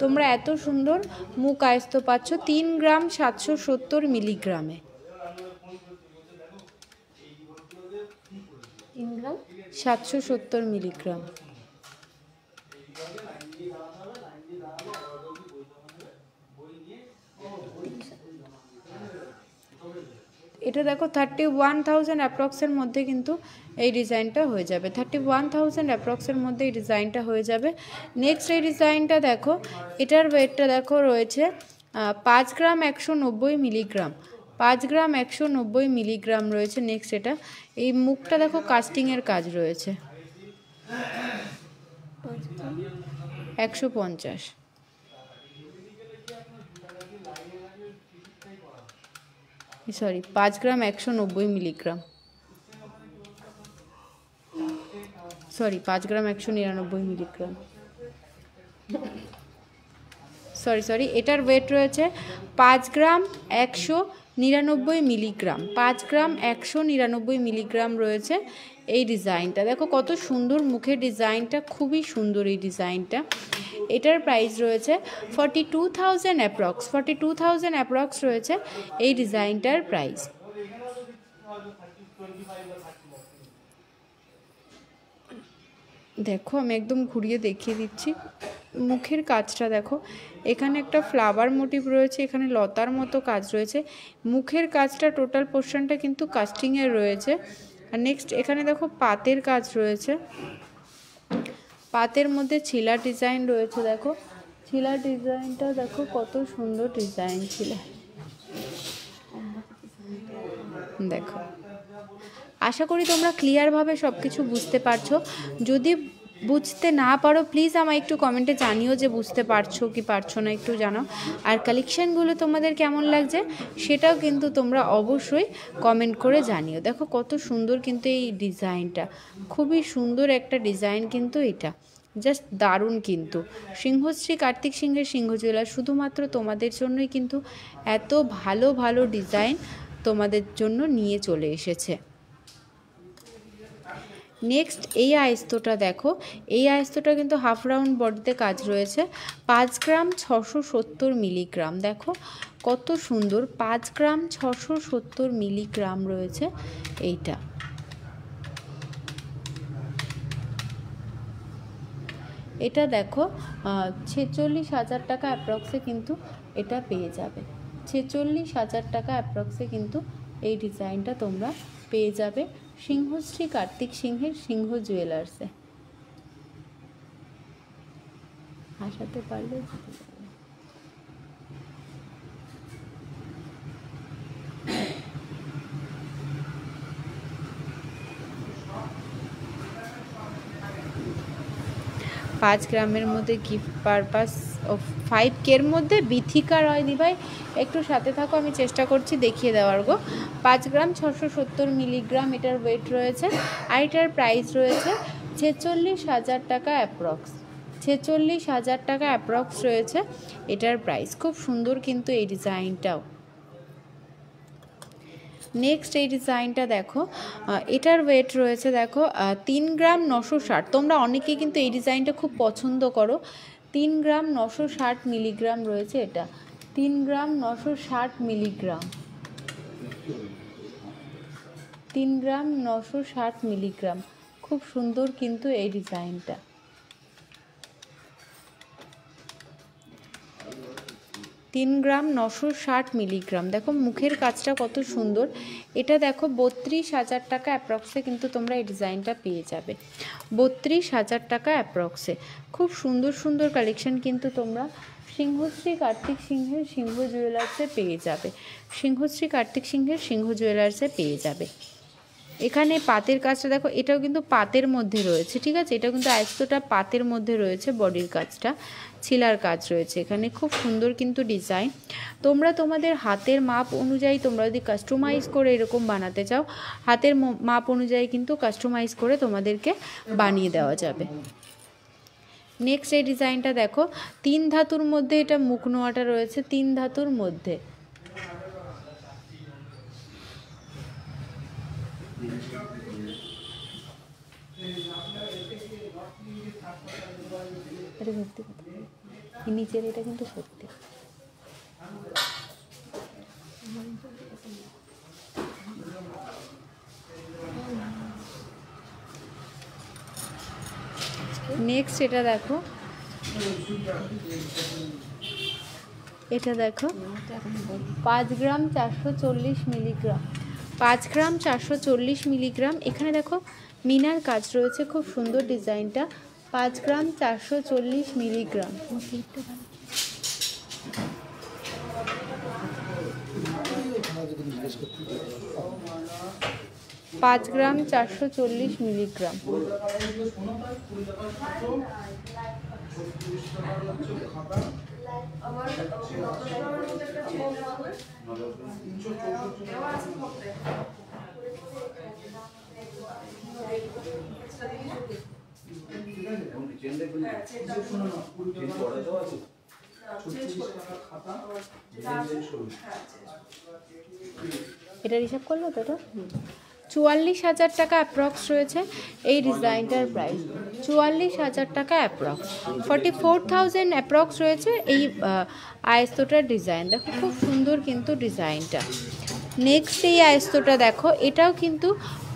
Speaker 1: তোমরা এত সুন্দর মুখ আয়স্ত পাচ্ছ 3 গ্রাম 770 মিলিগ্রামে।
Speaker 2: 3 গ্রাম
Speaker 1: 770 মিলিগ্রাম। এটা দেখো 31,000 অ্যাপ্রক্সের মধ্যে কিন্তু এই ডিজাইনটা হয়ে যাবে, 31,000 অ্যাপ্রক্সের মধ্যে এই ডিজাইনটা হয়ে যাবে। নেক্সট এই ডিজাইনটা দেখো, এটার ওয়েটটা দেখো রয়েছে 5 গ্রাম 190 মিলিগ্রাম, 5 গ্রাম 190 মিলিগ্রাম রয়েছে। নেক্সট এটা এই মুখটা দেখো কাস্টিংয়ের কাজ রয়েছে 150, সরি 5 গ্রাম 190 মিলিগ্রাম, সরি 5 গ্রাম 199 মিলিগ্রাম, সরি এটার ওয়েট রয়েছে 5 গ্রাম 199 মিলিগ্রাম, 5 গ্রাম 199 মিলিগ্রাম রয়েছে এই ডিজাইনটা। দেখো কত সুন্দর মুখের ডিজাইনটা, খুবই সুন্দর এই ডিজাইনটা। এটার প্রাইস রয়েছে 42,000 অ্যাপ্রক্স, 42,000 অ্যাপ্রক্স রয়েছে এই ডিজাইনটার প্রাইস। দেখো আমি একদম ঘুরিয়ে দেখিয়ে দিচ্ছি মুখের কাজটা দেখো, এখানে একটা ফ্লাওয়ার মোটিভ রয়েছে, এখানে লতার মতো কাজ রয়েছে, মুখের কাজটা টোটাল পোর্শনটা কিন্তু কাস্টিংয়ের রয়েছে। আর নেক্সট এখানে দেখো পাতের কাজ রয়েছে, পাতের মধ্যে ছিলা ডিজাইন রয়েছে, দেখো ছিলা ডিজাইনটা দেখো কত সুন্দর ডিজাইন ছিল দেখো। আশা করি তোমরা ক্লিয়ারভাবে সব কিছু বুঝতে পারছো। যদি বুঝতে না পারো প্লিজ আমায় একটু কমেন্টে জানিও যে বুঝতে পারছো কি পারছো না, একটু জানাও। আর কালেকশানগুলো তোমাদের কেমন লাগছে সেটাও কিন্তু তোমরা অবশ্যই কমেন্ট করে জানিও। দেখো কত সুন্দর কিন্তু এই ডিজাইনটা, খুবই সুন্দর একটা ডিজাইন কিন্তু এটা, জাস্ট দারুণ কিন্তু। সিংহশ্রী কার্তিক সিংহের সিংহ জুয়েলার্স শুধুমাত্র তোমাদের জন্যই কিন্তু এত ভালো ভালো ডিজাইন তোমাদের জন্য নিয়ে চলে এসেছে। নেক্সট এই আয়স্তটা দেখো, এই আয়স্তটা কিন্তু হাফ রাউন্ড বডিতে কাজ রয়েছে, 5 গ্রাম 670 মিলিগ্রাম। দেখো কত সুন্দর, 5 গ্রাম 670 মিলিগ্রাম রয়েছে এইটা। এটা দেখো 46,000 টাকা অ্যাপ্রক্সে কিন্তু এটা পেয়ে যাবে, 46,000 টাকা অ্যাপ্রক্সে কিন্তু এই ডিজাইনটা তোমরা পেয়ে যাবে সিংহশ্রী কার্তিক সিংহের সিংহ জুয়েলার্সে। আসাতে পারলে 5 গ্রামের মধ্যে গিফট পারপাস ও 5K-র মধ্যে বিথিকা রয় দিভাই একটু সাথে থাকো, আমি চেষ্টা করছি দেখিয়ে দেওয়ার গো। 5 গ্রাম 670 মিলিগ্রাম এটার ওয়েট রয়েছে, আর এটার প্রাইস রয়েছে 46,000 টাকা অ্যাপ্রক্স, 46,000 টাকা অ্যাপ্রক্স রয়েছে এটার প্রাইস। খুব সুন্দর কিন্তু এই ডিজাইনটাও। নেক্সট এই ডিজাইনটা দেখো, এটার ওয়েট রয়েছে দেখো 3 গ্রাম 960। তোমরা অনেকেই কিন্তু এই ডিজাইনটা খুব পছন্দ করো। 3 গ্রাম 960 মিলিগ্রাম রয়েছে এটা, 3 গ্রাম 960 মিলিগ্রাম, 3 গ্রাম 960 মিলিগ্রাম। খুব সুন্দর কিন্তু এই ডিজাইনটা। 3 গ্রাম 960 মিলিগ্রাম। দেখো মুখের কাজটা কত সুন্দর। এটা দেখো 32,000 টাকা অ্যাপ্রক্সে কিন্তু তোমরা এই ডিজাইনটা পেয়ে যাবে, 32,000 টাকা অ্যাপ্রক্সে। খুব সুন্দর সুন্দর কালেকশন কিন্তু তোমরা সিংহশ্রী কার্তিক সিংহের সিংহ জুয়েলার্সে পেয়ে যাবে। সিংহশ্রী কার্তিক সিংহের সিংহ জুয়েলার্সে পেয়ে যাবে। এখানে পাতের কাজটা দেখো, এটাও কিন্তু পাতের মধ্যে রয়েছে, ঠিক আছে, এটা কিন্তু আয়স্তটা পাতের মধ্যে রয়েছে, বডির কাজটা ছিলার কাজ রয়েছে এখানে, খুব সুন্দর কিন্তু ডিজাইন। তোমরা তোমাদের হাতের মাপ অনুযায়ী তোমরা যদি কাস্টমাইজ করে এরকম বানাতে চাও, হাতের মাপ অনুযায়ী কিন্তু কাস্টমাইজ করে তোমাদেরকে বানিয়ে দেওয়া যাবে। নেক্সট এই ডিজাইনটা দেখো, 3 ধাতুর মধ্যে এটা মুখ নোয়াটা রয়েছে, 3 ধাতুর মধ্যে। এটা সত্যি নিচের এটা কিন্তু সত্যি। নেক্সট এটা দেখো, এটা দেখো 5 গ্রাম 440 মিলিগ্রাম, 5 গ্রাম 440 মিলিগ্রাম। এখানে দেখো মিনার কাজ রয়েছে, খুব সুন্দর ডিজাইনটা, 5 গ্রাম 440 মিলিগ্রাম। 5 গ্রাম 440 মিলিগ্রাম। এটা হিসাব করলো তো, এটা 44,000 টাকা অ্যাপ্রক্স রয়েছে এই ডিজাইনটার প্রাইস, 44,000 টাকা অ্যাপ্রক্স, 44,000 অ্যাপ্রক্স রয়েছে এই আয়স্তটার ডিজাইন। দেখো খুব সুন্দর কিন্তু ডিজাইনটা। নেক্সট এই আয়স্তটা দেখো, এটাও কিন্তু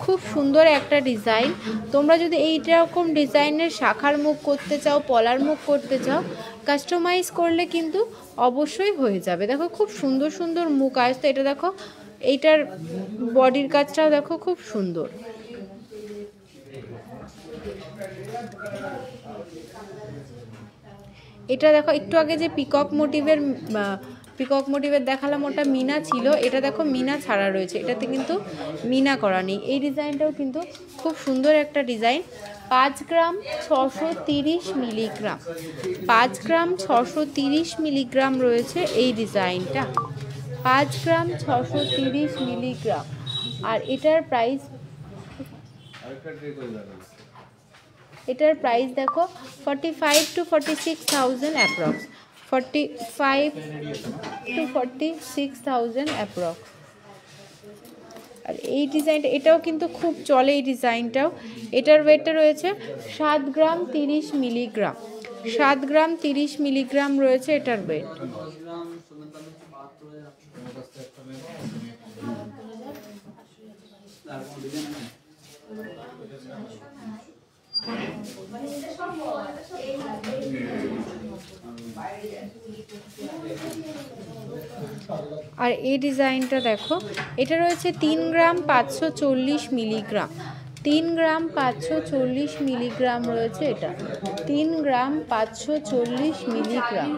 Speaker 1: খুব সুন্দর একটা ডিজাইন। তোমরা যদি এইরকম ডিজাইনের শাখার মুখ করতে চাও, পলার মুখ করতে চাও, কাস্টমাইজ করলে কিন্তু অবশ্যই হয়ে যাবে। দেখো খুব সুন্দর সুন্দর মুখ আয়স্ত। এটা দেখো, এইটার বডির কাজটাও দেখো খুব সুন্দর। এটা দেখো, একটু আগে যে পিকক মোটিভের দেখালাম ওটা মিনা ছিল, এটা দেখো মিনা ছাড়া রয়েছে, এটাতে কিন্তু মিনা করা নেই। এই ডিজাইনটাও কিন্তু খুব সুন্দর একটা ডিজাইন। 5 গ্রাম 630 মিলিগ্রাম, 5 গ্রাম 630 মিলিগ্রাম রয়েছে এই ডিজাইনটা, 5 গ্রাম 630 মিলিগ্রাম। আর এটার প্রাইস দেখো 45 to 46,000 অ্যাপ্রক্স, 45 to 46,000 অ্যাপ্রক্স। আর এই ডিজাইনটা, এটাও কিন্তু খুব চলে এই ডিজাইনটাও। এটার ওয়েটটা রয়েছে 7 গ্রাম 30 মিলিগ্রাম, 7 গ্রাম 30 মিলিগ্রাম রয়েছে এটার ওয়েট। আর এই ডিজাইনটা দেখো, এটা রয়েছে 3 গ্রাম 540 মিলিগ্রাম, 3 গ্রাম 540 মিলিগ্রাম রয়েছে এটা, 3 গ্রাম 540 মিলিগ্রাম।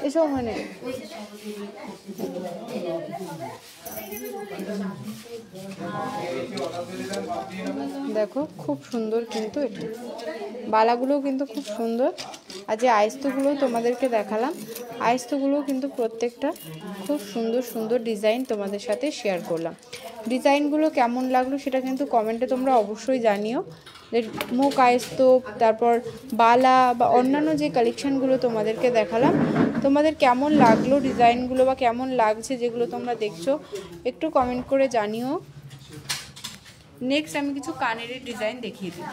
Speaker 1: এসব মানে দেখো খুব সুন্দর কিন্তু এটা, বালাগুলোও কিন্তু খুব সুন্দর। আর যে আয়স্তগুলো তোমাদেরকে দেখালাম, আয়স্তগুলোও কিন্তু প্রত্যেকটা খুব সুন্দর সুন্দর ডিজাইন তোমাদের সাথে শেয়ার করলাম। ডিজাইনগুলো কেমন লাগলো সেটা কিন্তু কমেন্টে তোমরা অবশ্যই জানিও। মুখ আয়স্ত, তারপর বালা বা অন্যান্য যে কালেকশানগুলো তোমাদেরকে দেখালাম, তোমাদের কেমন লাগলো ডিজাইনগুলো বা কেমন লাগছে যেগুলো তোমরা দেখছো, একটু কমেন্ট করে জানিও। নেক্সট আমি কিছু কানের ডিজাইন দেখিয়ে দিই।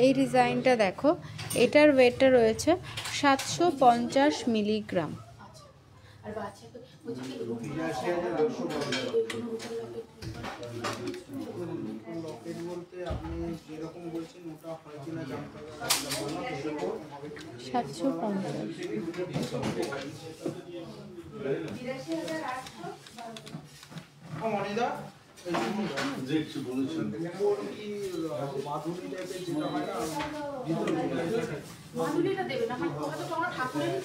Speaker 1: এই ডিজাইনটা দেখো, এটার ওয়েটটা রয়েছে 750 মিলিগ্রাম।
Speaker 5: মাদুলিটা দেবে না, হয়তো তোমার ঠাকুরেরই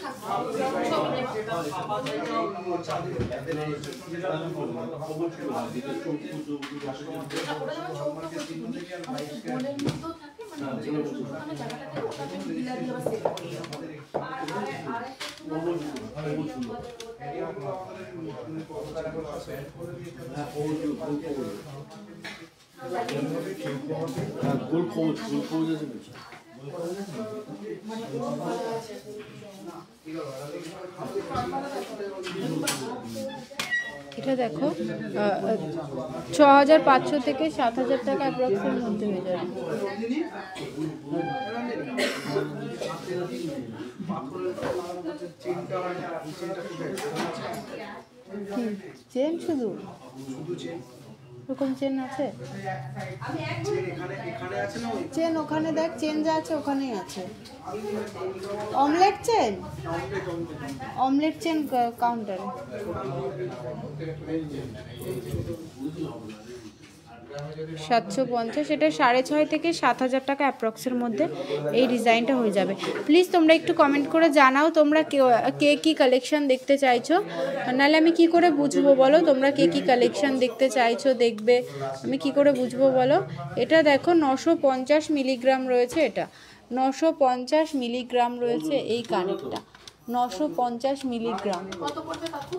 Speaker 1: এটা দেখো 6500 থেকে 7000 টাকা অ্যাপ্রক্সের মধ্যে হয়ে যাবে। চেন শুধু এরকম চেন আছে, চেন ওখানে দেখ, চেন যা আছে ওখানেই আছে। অমলেট চেন, অমলেট চেন কাউন্টারে। $750, এটা 6.5 থেকে 7000 টাকা অ্যাপ্রক্সের মধ্যে এই ডিজাইনটা হয়ে যাবে। প্লিজ তোমরা একটু কমেন্ট করে জানাও তোমরা কে কী কালেকশন দেখতে চাইছো, নাহলে আমি কি করে বুঝবো বলো তোমরা কে কী কালেকশন দেখতে চাইছো, দেখবে আমি কি করে বুঝবো বলো। এটা দেখো 950 মিলিগ্রাম রয়েছে, এটা 950 মিলিগ্রাম রয়েছে এই কানেরটা, 950 মিলিগ্রাম।
Speaker 5: কত পড়বে কাকু?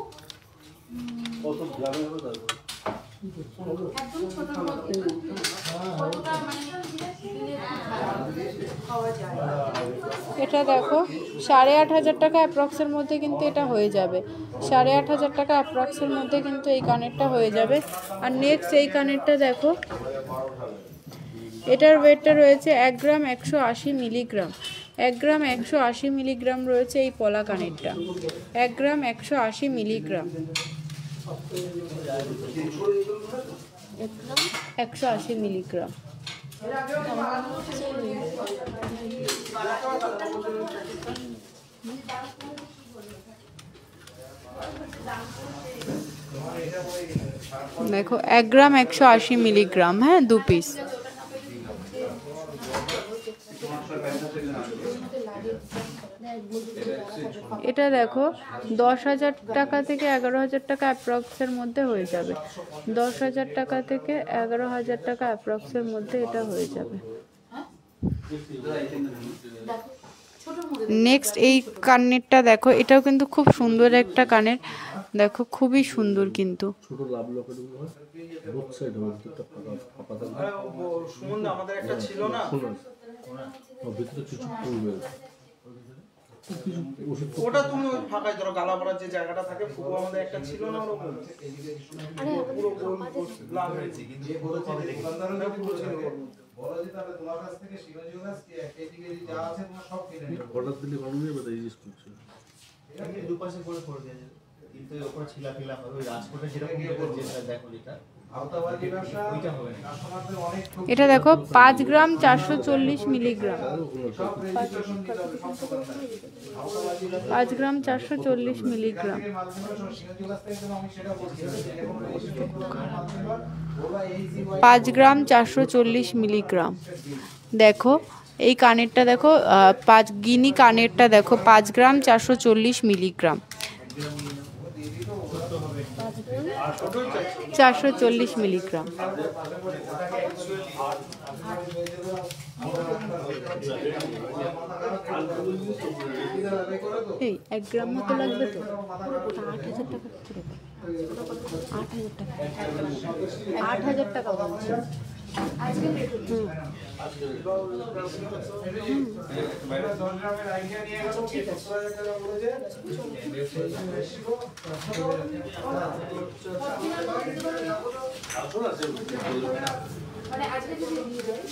Speaker 4: কত গ্রামে হবে তার
Speaker 5: একদম ছোট মধ্যে কতটা মানে খাওয়া যায়।
Speaker 1: এটা দেখো 8500 টাকা অ্যাপ্রক্সের মধ্যে কিন্তু এটা হয়ে যাবে, 8500 টাকা অ্যাপ্রক্সের মধ্যে কিন্তু এই কানেরটা হয়ে যাবে। আর নেক্সট এই কানেরটা দেখো, এটার ওয়েটটা রয়েছে 1 গ্রাম 180 মিলিগ্রাম, 1 গ্রাম 180 মিলিগ্রাম রয়েছে এই পলা কানেরটা, 1 গ্রাম 180 মিলিগ্রাম, 180 মিলিগ্রাম। দেখো 1 গ্রাম 180 মিলিগ্রাম, হ্যাঁ 2 পিস। এটা দেখো 10,000 টাকা থেকে 11,000 টাকা অ্যাপ্রক্সের মধ্যে হয়ে যাবে, 10,000 টাকা থেকে 11,000 টাকা অ্যাপ্রক্সের মধ্যে এটা হয়ে যাবে। নেক্সট এই কানেরটা দেখো, এটাও কিন্তু খুব সুন্দর একটা কানের, দেখো খুবই সুন্দর কিন্তু।
Speaker 4: ছোট লাভ লকেটগুলো হয় রোড সাইড হবে, ভিতরটা ফাঁকা থাকবে।
Speaker 3: সুমন আমাদের একটা ছিল না,
Speaker 4: ভিতরে কিছু পড়বে,
Speaker 3: ওটা তুমি ওই ফাঁকায় ধরো গালা ভরার যে জায়গাটা থাকে, ফুটো আমাদের একটা ছিল না ওরকম, পুরো গোল লাভ হয়েছে যে বলেছে দোকানদাররা পুরো ছিল বলো যে তাহলে তোমার কাছ থেকে শিবাজি গাছ কেজি কেজি যা আছে তোমার সব কিনে নিও,
Speaker 4: অর্ডার দিলে বানানো যাবে, তাই জিজ্ঞেস করছে।
Speaker 6: এমনি দুপাশে করে করে দেওয়া যাবে, কিন্তু এর উপর ছিলা ফিলা হবে, ওই রাজকোটে যেরকম যেটা দেখো এটা
Speaker 3: আওতাবাদী ব্যবসা
Speaker 6: ওইটা হবে না।
Speaker 3: কাস্টমারদের অনেক
Speaker 1: এটা দেখো 5 গ্রাম 440 মিলিগ্রাম, 5 গ্রাম 440 মিলিগ্রাম। 5 গ্রাম 440 মিলিগ্রাম। দেখো এই কানেরটা দেখো, 5 গিনি কানেরটা দেখো 5 গ্রাম 440 মিলিগ্রাম। 440 মিলিগ্রাম। এই 1 গ্রাম মতো লাগবে তো? 8,000 টাকা করে। 8,000 টাকা। 8,000 টাকা বলছি।
Speaker 5: মানে আজকে যদি দিয়ে দেয়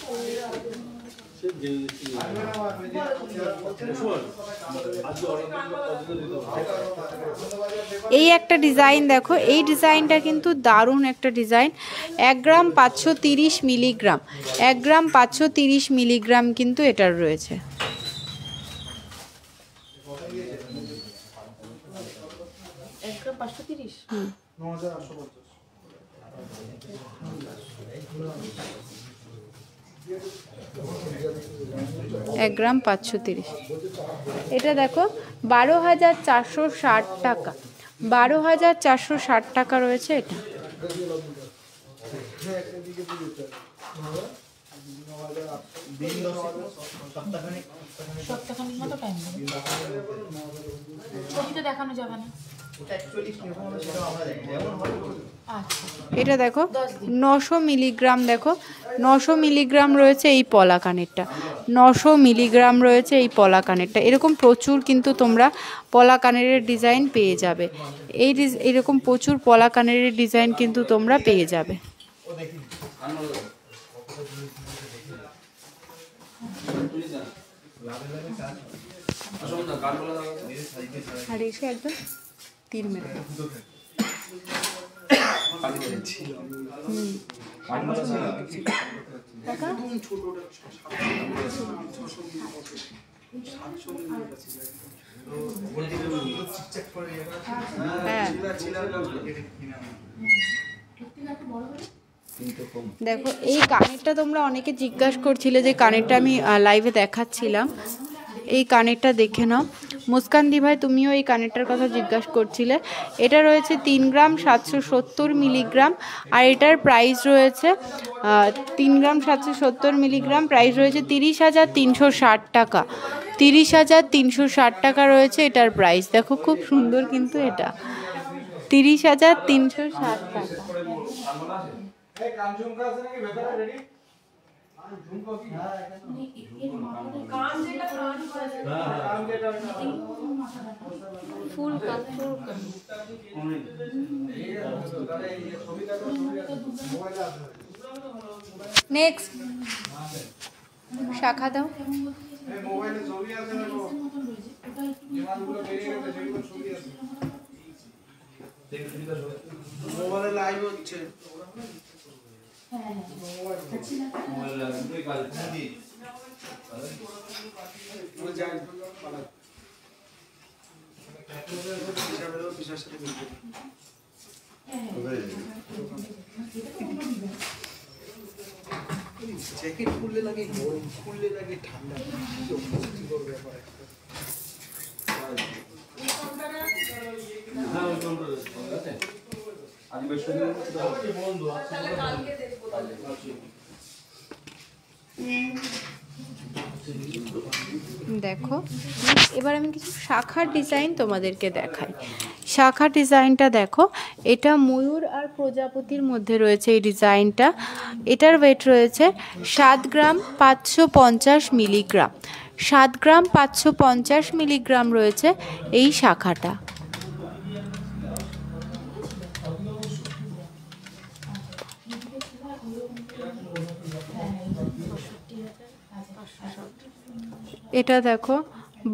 Speaker 1: এই একটা ডিজাইন দেখো, এই ডিজাইনটা কিন্তু দারুণ একটা ডিজাইন। 1 গ্রাম 530 মিলিগ্রাম, 1 গ্রাম 530 মিলিগ্রাম কিন্তু এটার রয়েছে। এক গ্রাম 530। এটা দেখো 12,460 টাকা, 12,460 টাকা রয়েছে এটা।
Speaker 5: সপ্তাহখানিক মতো টাইম নেবে, ছবিতে দেখানো যাবে না।
Speaker 1: এটা দেখো 900 মিলিগ্রাম, দেখো 900 মিলিগ্রাম রয়েছে এই পলা কানেরটা, 900 মিলিগ্রাম রয়েছে এই পলা কানেরটা। এরকম প্রচুর কিন্তু তোমরা পলা কানেরের ডিজাইন পেয়ে যাবে, এরকম প্রচুর পলা কানেরের ডিজাইন কিন্তু তোমরা পেয়ে যাবে। আর এসে একদম তীর মেরে হ্যাঁ। দেখো এই কানেরটা তোমরা অনেকে জিজ্ঞাসা করছিলে যে কানেরটা আমি লাইভে দেখাচ্ছিলাম, এই কানেরটা দেখে নাও। মুস্কান দি ভাই তুমিও এই কানেরটার কথা জিজ্ঞাসা করছিলে। এটা রয়েছে 3 গ্রাম 770 মিলিগ্রাম, আর এটার প্রাইস রয়েছে 3 গ্রাম 770 মিলিগ্রাম, প্রাইস রয়েছে 30,360 টাকা। 30,360 টাকা রয়েছে এটার প্রাইস। দেখো খুব সুন্দর কিন্তু এটা, 30,360 টাকা। নেক্সট শাখা দাও।
Speaker 3: মোবাইলে লাইভ হচ্ছে। জ্যাকেট খুললে লাগে গরম, খুললে লাগে ঠান্ডা, ব্যাপার একটা।
Speaker 1: দেখো এবার আমি কিছু শাখার ডিজাইন তোমাদেরকে দেখাই। শাখা ডিজাইনটা দেখো, এটা ময়ূর আর প্রজাপতির মধ্যে রয়েছে এই ডিজাইনটা। এটার ওয়েট রয়েছে 7 গ্রাম 550 মিলিগ্রাম, 7 গ্রাম 550 মিলিগ্রাম রয়েছে এই শাখাটা। এটা দেখো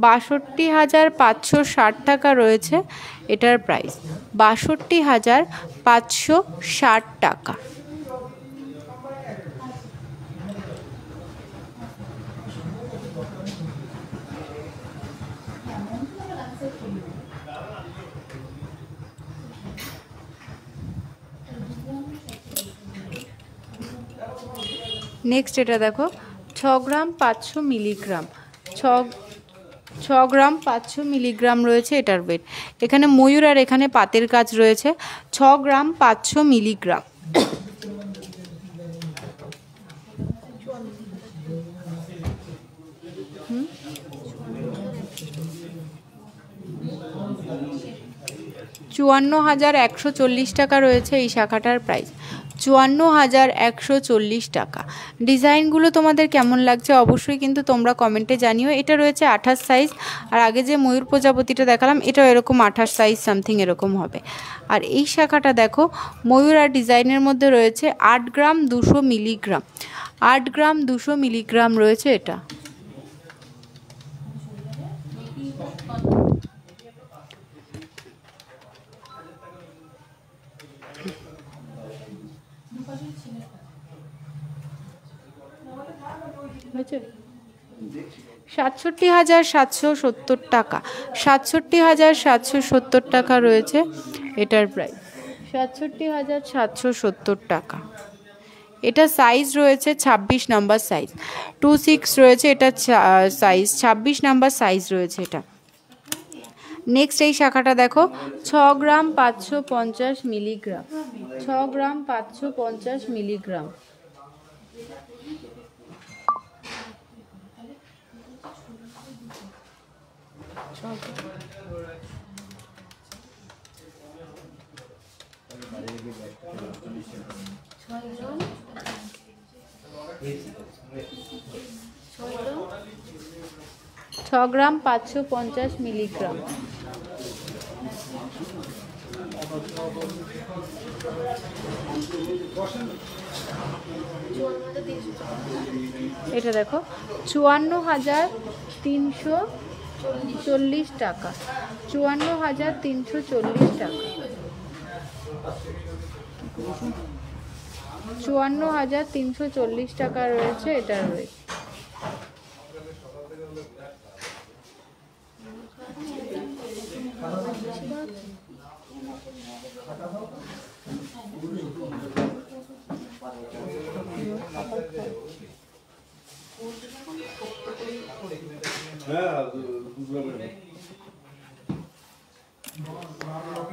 Speaker 1: 62,560 টাকা রয়েছে এটার প্রাইস, 62,560 টাকা। নেক্সট এটা দেখো 6 গ্রাম 500 মিলিগ্রাম, 6 গ্রাম 500 মিলিগ্রাম রয়েছে এটার ওয়েট। এখানে ময়ূর আর এখানে পাতের কাজ রয়েছে। 6 গ্রাম 500 মিলিগ্রাম। $54,140 টাকা রয়েছে এই শাখাটার প্রাইস। 54,140 টাকা। ডিজাইনগুলো তোমাদের কেমন লাগছে অবশ্যই কিন্তু তোমরা কমেন্টে জানিও। এটা রয়েছে 28 সাইজ, আর আগে যে ময়ূর প্রজাপতিটা দেখালাম এটাও এরকম 28 সাইজ সামথিং এরকম হবে। আর এই শাখাটা দেখো ময়ূর আর ডিজাইনের মধ্যে রয়েছে 8 গ্রাম 200 মিলিগ্রাম। 8 গ্রাম 200 মিলিগ্রাম রয়েছে এটা। হয়েছে 67,770 টাকা। 67,770 টাকা রয়েছে এটার প্রাইস। 67,770 টাকা। এটা সাইজ রয়েছে 26 নাম্বার সাইজ, 26 রয়েছে এটা সাইজ, 26 নাম্বার সাইজ রয়েছে এটা। নেক্সট এই শাখাটা দেখো 6 গ্রাম 550 মিলিগ্রাম। 6 গ্রাম 550 মিলিগ্রাম। ছ গ্রাম 550 মিলিগ্রাম। এটা দেখো 54,340 টাকা। 54,340 টাকা। 54,340 টাকা রয়েছে এটার ওয়েট।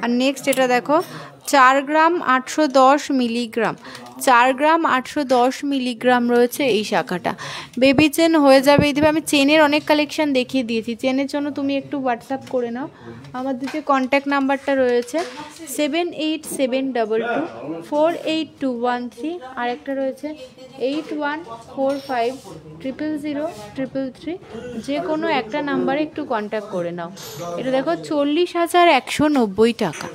Speaker 1: আর নেক্সট এটা দেখো 4 গ্রাম 810 মিলিগ্রাম। 4 গ্রাম 810 মিলিগ্রাম রয়েছে এই শাখাটা। বেবি চেন হয়ে যাবে এইভাবে। আমি চেনের অনেক কালেকশন দেখিয়ে দিয়েছি, চেনের জন্য তুমি একটু হোয়াটসঅ্যাপ করে নাও। আমাদের যে কন্ট্যাক্ট নাম্বারটা রয়েছে 7872248213, আর একটা রয়েছে 8145000333। যে কোনো একটা নাম্বারে একটু কন্ট্যাক্ট করে নাও। এটা দেখো 40,190 টাকা।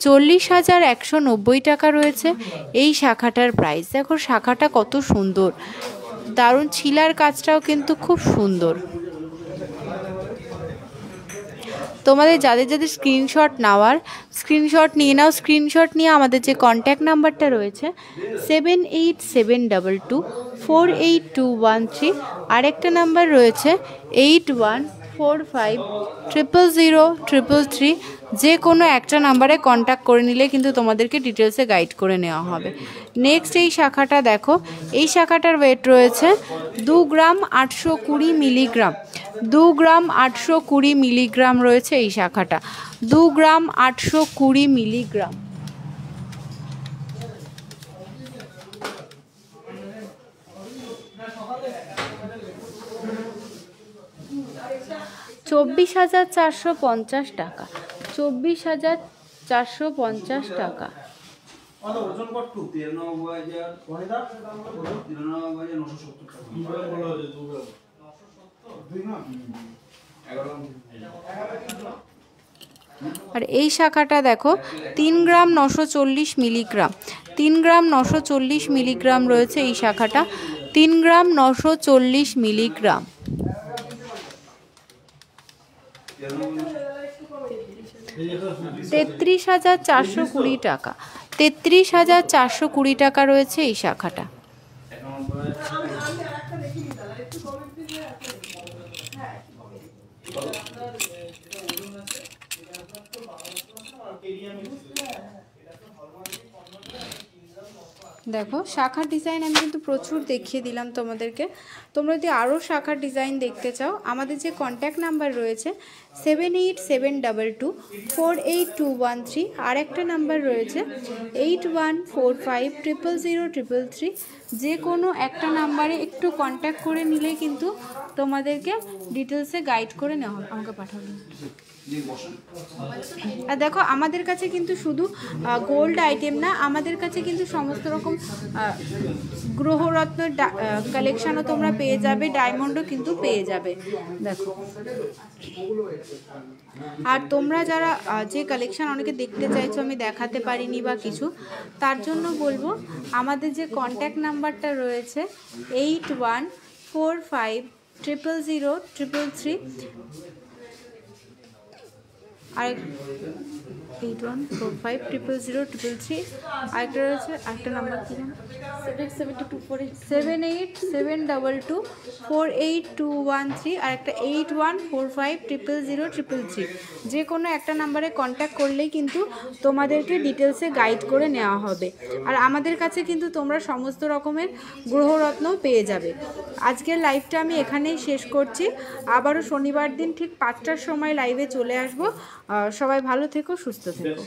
Speaker 1: 40,190 টাকা রয়েছে এই শাখাটার প্রাইস। দেখো শাখাটা কত সুন্দর, দারুণ ছিলার কাজটাও কিন্তু খুব সুন্দর। তোমাদের যাদের যাদের স্ক্রিনশট নেওয়ার স্ক্রিনশট নিয়ে নাও। স্ক্রিনশট নিয়ে আমাদের যে কন্ট্যাক্ট নাম্বারটা রয়েছে 7872248213, আরেকটা নাম্বার রয়েছে 8145000333। যে কোনো একটা নাম্বারে কন্ট্যাক্ট করে নিলে কিন্তু তোমাদেরকে ডিটেলসে গাইড করে নেওয়া হবে। নেক্সট এই শাখাটা দেখো, এই শাখাটার ওয়েট রয়েছে 2 গ্রাম 820 মিলিগ্রাম। 2 গ্রাম 820 মিলিগ্রাম রয়েছে এই শাখাটা। 2 গ্রাম 820 মিলিগ্রাম। $24,450 টাকা। 24,450 টাকা।
Speaker 3: ওজন কত? 93,000 কোনটা? 93,970 টাকা।
Speaker 1: আর এই শাখাটা দেখো 3 গ্রাম 940 মিলিগ্রাম। 3 গ্রাম 940 মিলিগ্রাম রয়েছে এই শাখাটা। 3 গ্রাম 940 মিলিগ্রাম। $33,420 টাকা। 33,420 টাকা রয়েছে এই শাখাটা। দেখো শাখার ডিজাইন আমি কিন্তু প্রচুর দেখিয়ে দিলাম তোমাদেরকে। তোমরা যদি আরও শাখার ডিজাইন দেখতে চাও, আমাদের যে কন্ট্যাক্ট নাম্বার রয়েছে 7872248213, আর একটা নাম্বার রয়েছে 8145000033। যে কোনো একটা নাম্বারে একটু কন্ট্যাক্ট করে নিলে কিন্তু তোমাদেরকে ডিটেলসে গাইড করে নেওয়া হবে। আমাকে পাঠাবে। আর দেখো আমাদের কাছে কিন্তু শুধু গোল্ড আইটেম না, আমাদের কাছে কিন্তু সমস্ত রকম গ্রহরত্ন কালেকশানও তোমরা পেয়ে যাবে, ডায়মন্ডও কিন্তু পেয়ে যাবে। দেখো আর তোমরা যারা যে কালেকশান অনেকে দেখতে চাইছো আমি দেখাতে পারিনি বা কিছু, তার জন্য বলবো আমাদের যে কন্ট্যাক্ট নাম্বারটা রয়েছে 8145000033 আর 8145000033, আরেকটা রয়েছে আরেকটা নাম্বার কি জানো 787248248213, আর একটা 8145000033। যে কোনো একটা নাম্বারে কন্ট্যাক্ট করলেই কিন্তু তোমাদেরকে ডিটেলসে গাইড করে নেওয়া হবে। আর আমাদের কাছে কিন্তু তোমরা সমস্ত রকমের গ্রহরত্ন পেয়ে যাবে। আজকের লাইভটা আমি এখানেই শেষ করছি। আবারও শনিবার দিন ঠিক 5টার সময় লাইভে চলে আসবো। সবাই ভালো থেকো, সুস্থ থেকো।